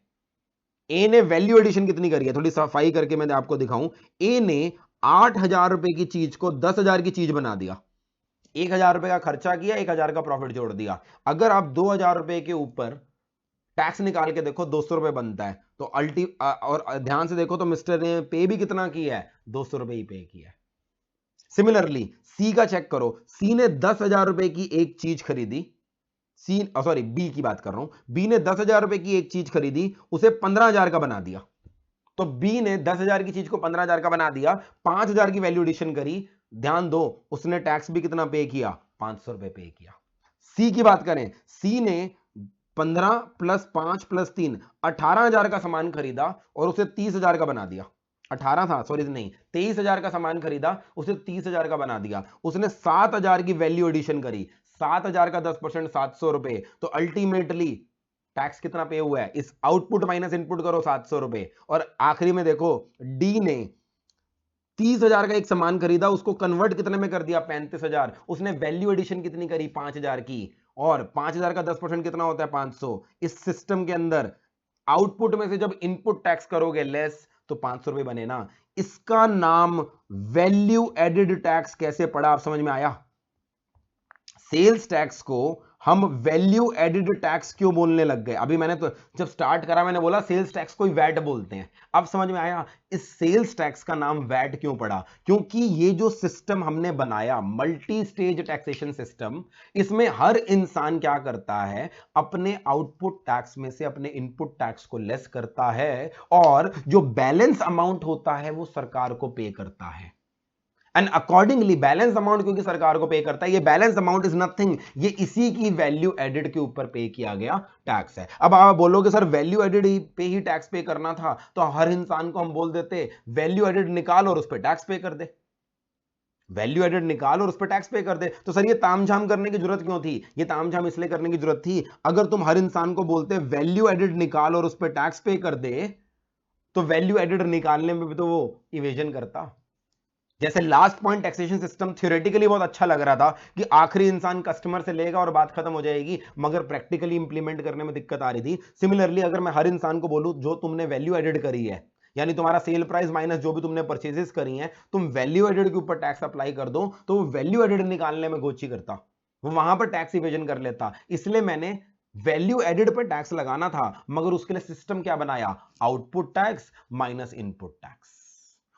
ए ने वैल्यू एडिशन कितनी करी है, थोड़ी सफाई करके मैं आपको दिखाऊं। ए ने 8,000 रुपए की चीज को 10,000 की चीज बना दिया। 1,000 रुपए का खर्चा किया, 1,000 का प्रॉफिट जोड़ दिया। अगर आप 2,000 रुपए के ऊपर टैक्स निकाल के देखो 200 रुपए बनता है, तो और ध्यान से देखो तो मिस्टर ने पे भी कितना किया है, 200 रुपए ही पे किया है। सिमिलरली सी का चेक करो, सी ने 10,000 रुपए की एक चीज खरीदी, सी सॉरी बी की बात कर रहा हूं, बी ने 10,000 रुपए की एक चीज खरीदी, उसे 15,000 का बना दिया। तो बी ने 10,000 की चीज को 15,000 का बना दिया, 5,000 की वैल्यू एडिशन करी। ध्यान दो, उसने टैक्स भी कितना पे किया, 500 रुपए पे किया। सी की बात करें, सी ने 15 प्लस 5 प्लस 3 18,000 का सामान खरीदा और उसे 30,000 का बना दिया। 18 था, सॉरी नहीं, 23,000 का सामान खरीदा, उसे 30,000 का बना दिया। उसने 7,000 की वैल्यू एडिशन करी, 7,000 का 10% 700 रुपए, तो अल्टीमेटली टैक्स कितना पे हुआ है, इस आउटपुट माइनस इनपुट करो 700 रुपए। और आखिरी में देखो, डी ने 30,000 का एक सामान खरीदा, उसको कन्वर्ट कितने में कर दिया, 35,000। उसने वैल्यू एडिशन कितनी करी, 5,000 की, और 5,000 का 10% कितना होता है, 500। इस सिस्टम के अंदर आउटपुट में से जब इनपुट टैक्स करोगे लेस, तो 500 रुपए बने ना। इसका नाम वैल्यू एडिड टैक्स कैसे पड़ा, आप समझ में आया। सेल्स टैक्स को हम वैल्यू एडिड टैक्स क्यों बोलने लग गए, अभी मैंने तो जब स्टार्ट करा मैंने बोला सेल्स टैक्स को ही वैट बोलते हैं। अब समझ में आया इस सेल्स टैक्स का नाम वैट क्यों पड़ा, क्योंकि ये जो सिस्टम हमने बनाया मल्टी स्टेज टैक्सेशन सिस्टम, इसमें हर इंसान क्या करता है, अपने आउटपुट टैक्स में से अपने इनपुट टैक्स को लेस करता है, और जो बैलेंस अमाउंट होता है वो सरकार को पे करता है। एंड अकॉर्डिंगली बैलेंस अमाउंट क्योंकि सरकार को पे करता है, ये बैलेंस अमाउंट इज नथिंग, ये इसी की वैल्यू एडिड के ऊपर पे किया गया टैक्स है। अब आप बोलोगे सर वैल्यू एडिड पे ही टैक्स पे करना था, तो हर इंसान को हम बोल देते वैल्यू एडिड निकाल और उस पर टैक्स पे कर दे, वैल्यू एडेड निकाल और उस पर टैक्स पे कर दे। तो सर ये तामझाम करने की जरूरत क्यों थी, ये तामझाम इसलिए करने की जरूरत थी, अगर तुम हर इंसान को बोलते वैल्यू एडेड निकाल और उस पर टैक्स पे कर दे, तो वैल्यू एडेड निकालने में भी तो वो इवेजन करता। जैसे last point taxation system theoretically बहुत अच्छा लग रहा था कि आखिरी इंसान कस्टमर से लेगा और बात खत्म हो जाएगी, मगर प्रैक्टिकली इंप्लीमेंट करने में दिक्कत आ रही थी। सिमिलरली अगर मैं हर इंसान को बोलूं जो तुमने वैल्यू एडेड करी है, यानी तुम्हारा सेल प्राइस माइनस जो भी तुमने परचेजेस करी हैं, तुम वैल्यू एडेड के ऊपर टैक्स अप्लाई कर दो, तो वो वैल्यू एडेड निकालने में गोची करता, वो वहां पर टैक्स इवेजन कर लेता। इसलिए मैंने वैल्यू एडेड पर टैक्स लगाना था, मगर उसके लिए सिस्टम क्या बनाया, output tax minus input tax.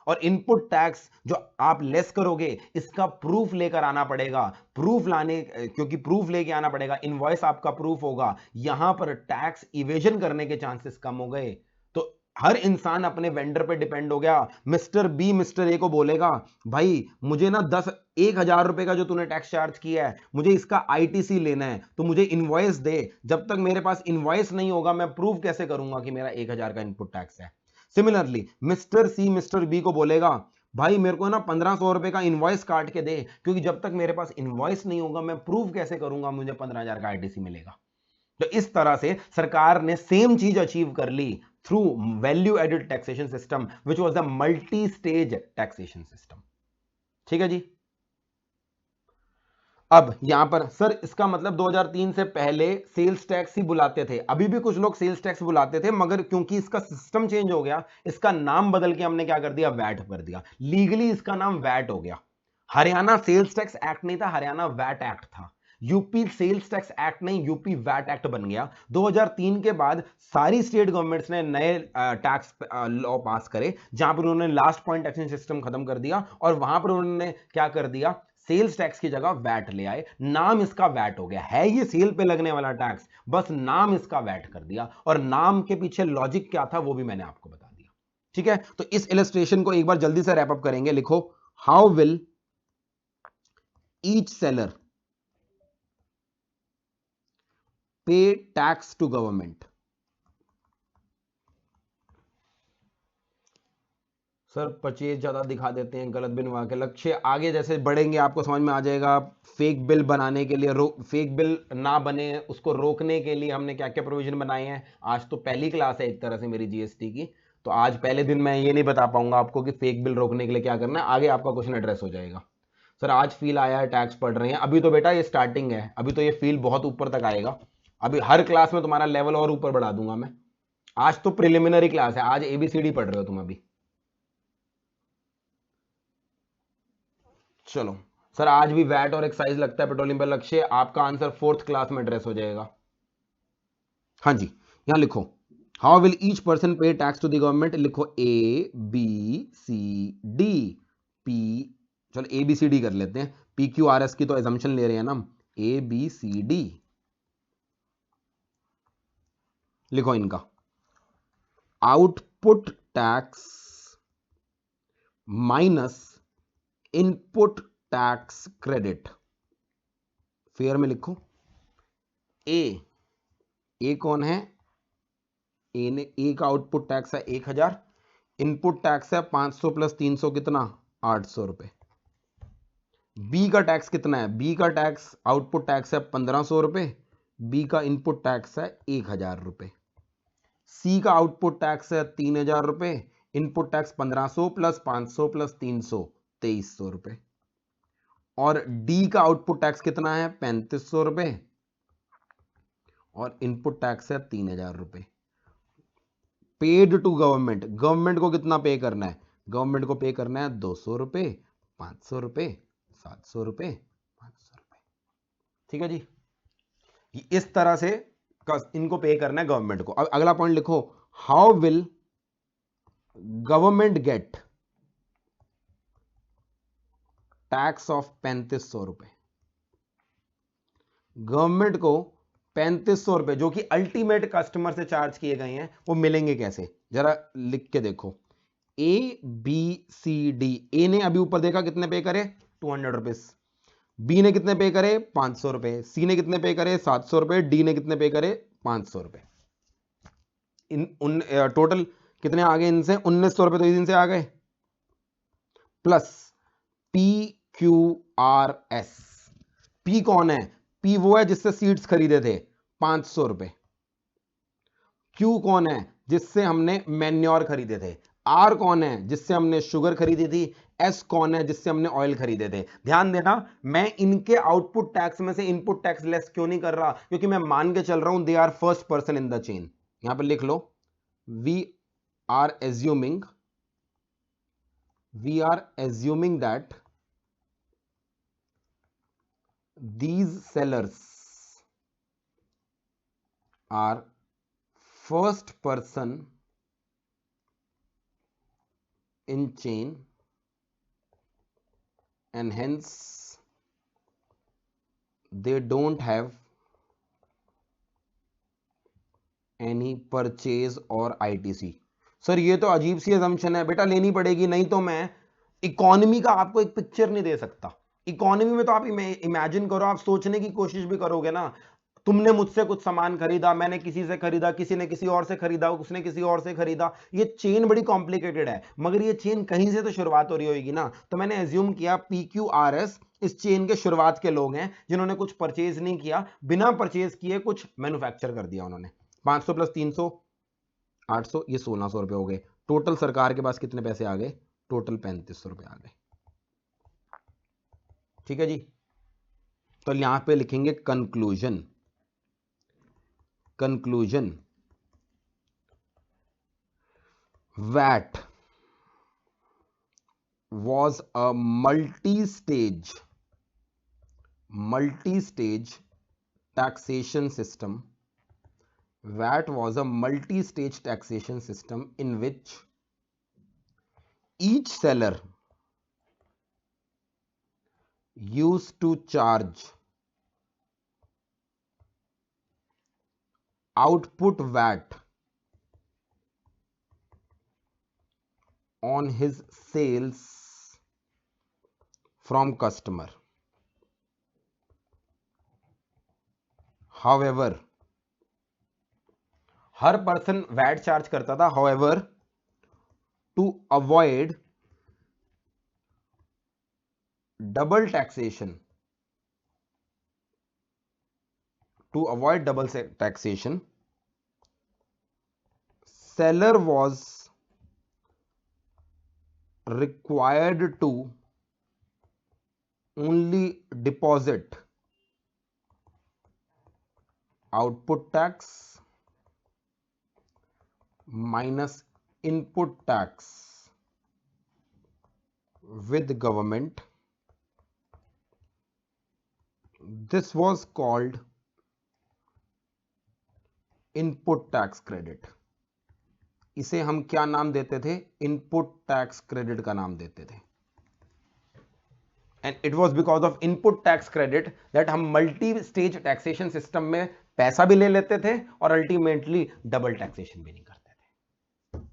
और इनपुट टैक्स जो आप लेस करोगे इसका प्रूफ लेकर आना पड़ेगा, प्रूफ लाने क्योंकि प्रूफ लेके आना पड़ेगा, इनवॉइस आपका प्रूफ होगा, यहां पर टैक्स इवेजन करने के चांसेस कम हो गए। तो हर इंसान अपने वेंडर पे डिपेंड हो गया। मिस्टर बी मिस्टर ए को बोलेगा भाई मुझे ना 1,000 रुपए का जो तूने टैक्स चार्ज किया है मुझे इसका आईटीसी लेना है, तो मुझे इनवॉइस दे। जब तक मेरे पास इनवॉइस नहीं होगा मैं प्रूफ कैसे करूंगा कि मेरा 1,000 का इनपुट टैक्स है। सिमिलरली मिस्टर सी मिस्टर बी को बोलेगा भाई मेरे को ना 1,500 रुपए का इनवॉइस काट के दे, क्योंकि जब तक मेरे पास इनवॉइस नहीं होगा मैं प्रूफ कैसे करूंगा मुझे 15,000 का आईटीसी मिलेगा। तो इस तरह से सरकार ने सेम चीज अचीव कर ली through value added taxation system which was the multi stage taxation system. ठीक है जी। अब यहां पर सर इसका मतलब 2003 से पहले सेल्स टैक्स ही बुलाते थे, अभी भी कुछ लोग सेल्स टैक्स बुलाते थे, मगर क्योंकि इसका सिस्टम चेंज हो गया इसका नाम बदल के हमने क्या कर दिया, वैट कर दिया। लीगली इसका नाम वैट हो गया। हरियाणा सेल्स टैक्स एक्ट नहीं था, हरियाणा वैट एक्ट था। यूपी सेल्स टैक्स एक्ट नहीं, यूपी वैट एक्ट बन गया। 2003 के बाद सारी स्टेट गवर्नमेंट्स ने नए टैक्स लॉ पास करे, जहां पर उन्होंने लास्ट पॉइंट टैक्सेशन सिस्टम खत्म कर दिया, और वहां पर उन्होंने क्या कर दिया, सेल्स टैक्स की जगह वैट ले आए। नाम इसका वैट हो गया है, ये सेल पे लगने वाला टैक्स, बस नाम इसका वैट कर दिया, और नाम के पीछे लॉजिक क्या था वो भी मैंने आपको बता दिया। ठीक है, तो इस इलस्ट्रेशन को एक बार जल्दी से रैप अप करेंगे। लिखो, how will each seller pay tax to government. Sir purchase ज्यादा दिखा देते हैं, गलत बिनवा के लक्ष्य आगे जैसे बढ़ेंगे आपको समझ में आ जाएगा। फेक बिल बनाने के लिए फेक बिल ना बने उसको रोकने के लिए हमने क्या क्या प्रोविजन बनाए हैं। आज तो पहली क्लास है एक तरह से मेरी जीएसटी की, तो आज पहले दिन मैं ये नहीं बता पाऊंगा आपको कि फेक बिल रोकने के लिए क्या करना है, आगे आपका क्वेश्चन एड्रेस हो जाएगा। सर आज फील आया है टैक्स पढ़ रहे हैं, अभी तो बेटा ये स्टार्टिंग है, अभी तो ये फील बहुत ऊपर तक आएगा, अभी हर क्लास में तुम्हारा लेवल और ऊपर बढ़ा दूंगा मैं। आज तो प्रिलिमिनरी क्लास है, आज एबीसीडी पढ़ रहे हो तुम अभी। चलो सर, आज भी वैट और एक्साइज लगता है पेट्रोलियम पर लक्ष्य, आपका आंसर फोर्थ क्लास में एड्रेस हो जाएगा। हाँ जी, यहां लिखो, how will each person pay tax to the government, लिखो A B C D P, चलो ए बी सी डी कर लेते हैं, पी क्यू आर एस की तो एजम्पशन ले रहे हैं ना हम, ए बी सी डी लिखो इनका। Output tax minus input tax credit, fair में लिखो। ए, ए कौन है, ए ने, ए का आउटपुट टैक्स है 1000, इनपुट टैक्स है 500 प्लस 300 कितना, 800 रुपए। बी का टैक्स कितना है, बी का टैक्स आउटपुट टैक्स है 1500 रुपए, बी का इनपुट टैक्स है 1000 रुपए। सी का आउटपुट टैक्स है 3000 रुपए, इनपुट टैक्स 1500 प्लस 500 प्लस 300 2300 रुपए। और डी का आउटपुट टैक्स कितना है 3500 रुपए, और इनपुट टैक्स है 3000 रुपए। पेड टू गवर्नमेंट, गवर्नमेंट को कितना पे करना है, गवर्नमेंट को पे करना है 200 रुपए, 500 रुपए, 700 रुपए, 500 रुपए। ठीक है जी, इस तरह से इनको पे करना है गवर्नमेंट को। अब अगला पॉइंट लिखो, how will government get tax of 3500 रुपए, गवर्नमेंट को 3500 रुपए जो कि अल्टीमेट कस्टमर से चार्ज किए गए हैं वो मिलेंगे कैसे, जरा लिख के देखो। ए बी सी डी, ए ने अभी ऊपर देखा कितने पे करे 200 रुपीज, बी ने कितने पे करे 500 रुपए, सी ने कितने पे करे 700 रुपए, डी ने कितने पे करे 500 रुपए। इन उन टोटल कितने आ गए इनसे, 1900 रुपए तो इनसे आ गए, plus P Q R S. P कौन है, पी वो है जिससे सीड्स खरीदे थे 500 रुपए, क्यू कौन है जिससे हमने मैन्योर खरीदे थे, आर कौन है जिससे हमने शुगर खरीदी थी, एस कौन है जिससे हमने ऑयल खरीदे थे। ध्यान देना, मैं इनके आउटपुट टैक्स में से इनपुट टैक्स लेस क्यों नहीं कर रहा, क्योंकि मैं मान के चल रहा हूं they are first person in the chain. यहां पर लिख लो, we are assuming, we are assuming that these sellers are first person in chain and hence they don't have any purchase or ITC। Sir ये तो अजीब सी assumption है बेटा, लेनी पड़ेगी, नहीं तो मैं इकोनॉमी का आपको एक पिक्चर नहीं दे सकता। इकोनॉमी में तो आप इमेजिन करो, आप सोचने की कोशिश भी करोगे ना, तुमने मुझसे कुछ सामान खरीदा, मैंने किसी से खरीदा, किसी ने किसी और से खरीदा, उसने किसी और से खरीदा, ये चेन बड़ी कॉम्प्लिकेटेड है, मगर ये चेन कहीं से तो शुरुआत हो रही होगी ना। तो मैंने एज्यूम किया PQRS इस चेन के शुरुआत के लोग हैं जिन्होंने कुछ परचेज नहीं किया, बिना परचेज किए कुछ मैन्युफैक्चर कर दिया उन्होंने। 500 प्लस 300 800, ये 1600 रुपए हो गए। टोटल सरकार के पास कितने पैसे आ गए, टोटल 3500 रुपए आ गए। ठीक है जी, तो यहां पे लिखेंगे conclusion, conclusion VAT was a multi-stage taxation system. VAT was a multi-stage taxation system in which each seller used to charge output VAT on his sales from customer. However, हर पर्सन वैट चार्ज करता था, however, to avoid double taxation, seller was required to only deposit output tax minus input tax with government. This was called input tax credit. इसे हम क्या नाम देते थे? इनपुट टैक्स क्रेडिट का नाम देते थे. And it was because of input tax credit that हम मल्टी स्टेज टैक्सेशन सिस्टम में पैसा भी ले लेते थे और अल्टीमेटली डबल टैक्सेशन भी नहीं करते थे.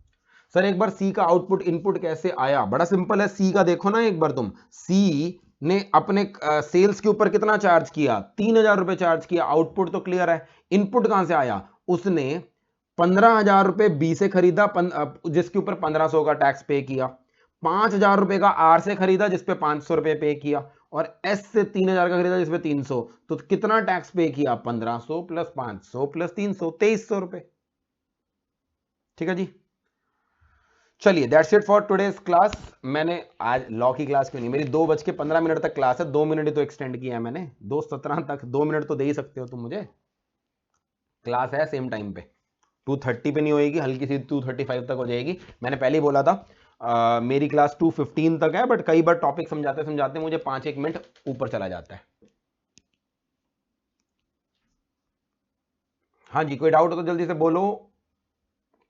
सर एक बार सी का आउटपुट इनपुट कैसे आया? बड़ा सिंपल है. सी का देखो ना एक बार तुम. सी ने अपने सेल्स के ऊपर कितना चार्ज किया? 3,000 रुपए चार्ज किया. आउटपुट तो क्लियर है. इनपुट कहां से आया? उसने 15,000 रुपए बी से खरीदा जिसके ऊपर 1,500 का टैक्स पे किया. 5,000 रुपए का आर से खरीदा जिसपे 500 रुपए पे किया और एस से 3,000 का खरीदा जिसपे 300. तो कितना टैक्स पे किया? 1,500 प्लस 500 प्लस 300, 2,300 रुपए. ठीक है जी. चलिए that's it for today's class. मैंने आज लॉ की क्लास क्यों नहीं, मेरी 2:15 तक क्लास है. 2 मिनट ही तो एक्सटेंड किया है मैंने. 2:17 तक 2 मिनट तो दे ही सकते हो तुम मुझे. क्लास है सेम टाइम पे. 2:30 पे नहीं होएगी, हल्की सी 2:35 तक हो जाएगी. मैंने पहले ही बोला था मेरी क्लास 2:15 तक है, बट कई बार टॉपिक समझाते समझाते मुझे 5-1 मिनट ऊपर चला जाता है. हाँ जी, कोई डाउट हो तो जल्दी से बोलो.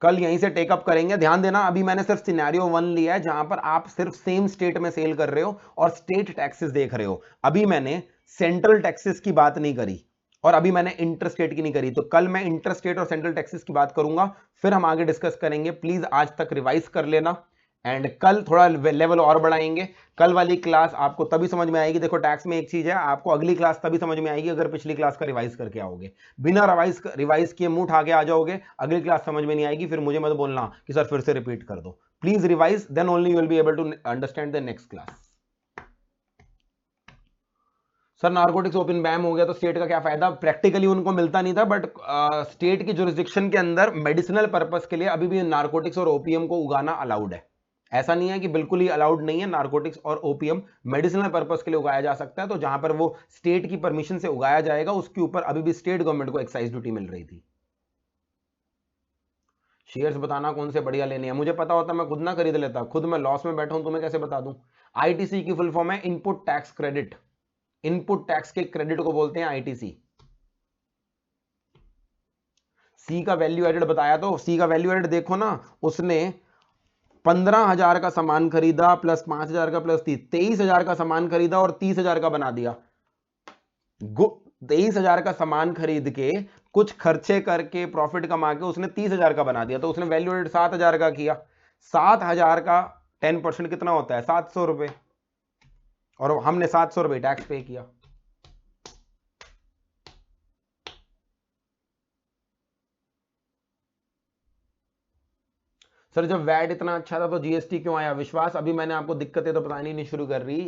कल यहीं से टेकअप करेंगे. ध्यान देना अभी मैंने सिर्फ सिनेरियो 1 लिया है जहां पर आप सिर्फ सेम स्टेट में सेल कर रहे हो और स्टेट टैक्सेस देख रहे हो. अभी मैंने सेंट्रल टैक्सेस की बात नहीं करी और अभी मैंने इंटर स्टेट की नहीं करी. तो कल मैं इंटर स्टेट और सेंट्रल टैक्सेस की बात करूंगा, फिर हम आगे डिस्कस करेंगे. प्लीज आज तक रिवाइज कर लेना एंड कल थोड़ा लेवल और बढ़ाएंगे. कल वाली क्लास आपको तभी समझ में आएगी. देखो टैक्स में एक चीज है, आपको अगली क्लास तभी समझ में आएगी अगर पिछली क्लास का रिवाइज करके आओगे. बिना रिवाइज किए मुंह उठा के आ जाओगे, अगली क्लास समझ में नहीं आएगी. फिर मुझे मत बोलना कि सर फिर से रिपीट कर दो. Please revise, then only you will be able to understand the next class. Sir narcotics open ban हो गया तो स्टेट का क्या फायदा? प्रैक्टिकली उनको मिलता नहीं था, बट स्टेट की जुरिस्डिक्शन के अंदर मेडिसिनल पर्पस के लिए अभी भी नारकोटिक्स और ओपीएम को उगाना अलाउड है. ऐसा नहीं है कि बिल्कुल ही अलाउड नहीं है. नारकोटिक्स और ओपीएम मेडिसिनल पर्पस के लिए उगाया जा सकता है. तो जहां पर वो स्टेट की परमिशन से उगाया जाएगा उसके ऊपर अभी भी स्टेट गवर्नमेंट को एक्साइज ड्यूटी मिल रही थी. शेयर्स बताना कौन से बढ़िया लेने हैं. मुझे पता होता मैं खुद ना खरीद लेता. खुद मैं लॉस में बैठा हूं, तुम्हें कैसे बता दूं? आईटीसी की फुल फॉर्म है input tax credit. Input tax के क्रेडिट को बोलते हैं आईटीसी. सी का वैल्यू एडेड बताया, तो सी का वैल्यू एडेड देखो ना. उसने 15,000 का सामान खरीदा प्लस 5,000 का प्लस 23,000 का सामान खरीदा और 30,000 का बना दिया. 23,000 का सामान खरीद के कुछ खर्चे करके प्रॉफिट कमा के उसने 30,000 का बना दिया. तो उसने वैल्यू एडेड 7,000 का किया. 7,000 का 10% कितना होता है? 700 रुपए. और हमने 700 रुपए टैक्स पे किया. सर जब वैट इतना अच्छा था तो जीएसटी क्यों आया? विश्वास, अभी मैंने आपको दिक्कतें तो बतानी नहीं शुरू कर रही.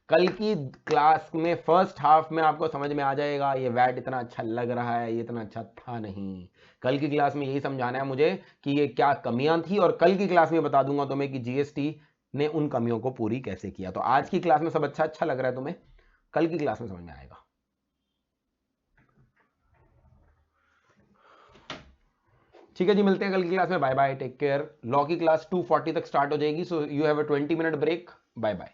कल की क्लास में फर्स्ट हाफ में आपको समझ में आ जाएगा ये वैट इतना अच्छा लग रहा है, ये इतना अच्छा था नहीं. कल की क्लास में यही समझाना है मुझे कि ये क्या कमियां थी, और कल की क्लास में बता दूंगा तुम्हें कि जीएसटी ने उन कमियों को पूरी कैसे किया. तो आज की क्लास में सब अच्छा अच्छा लग रहा है तुम्हें, कल की क्लास में समझ में आएगा. ठीक है जी, मिलते हैं कल की क्लास में. Bye bye, take care. Law की क्लास 2:40 तक स्टार्ट हो जाएगी, so you have a 20 minute break. Bye bye.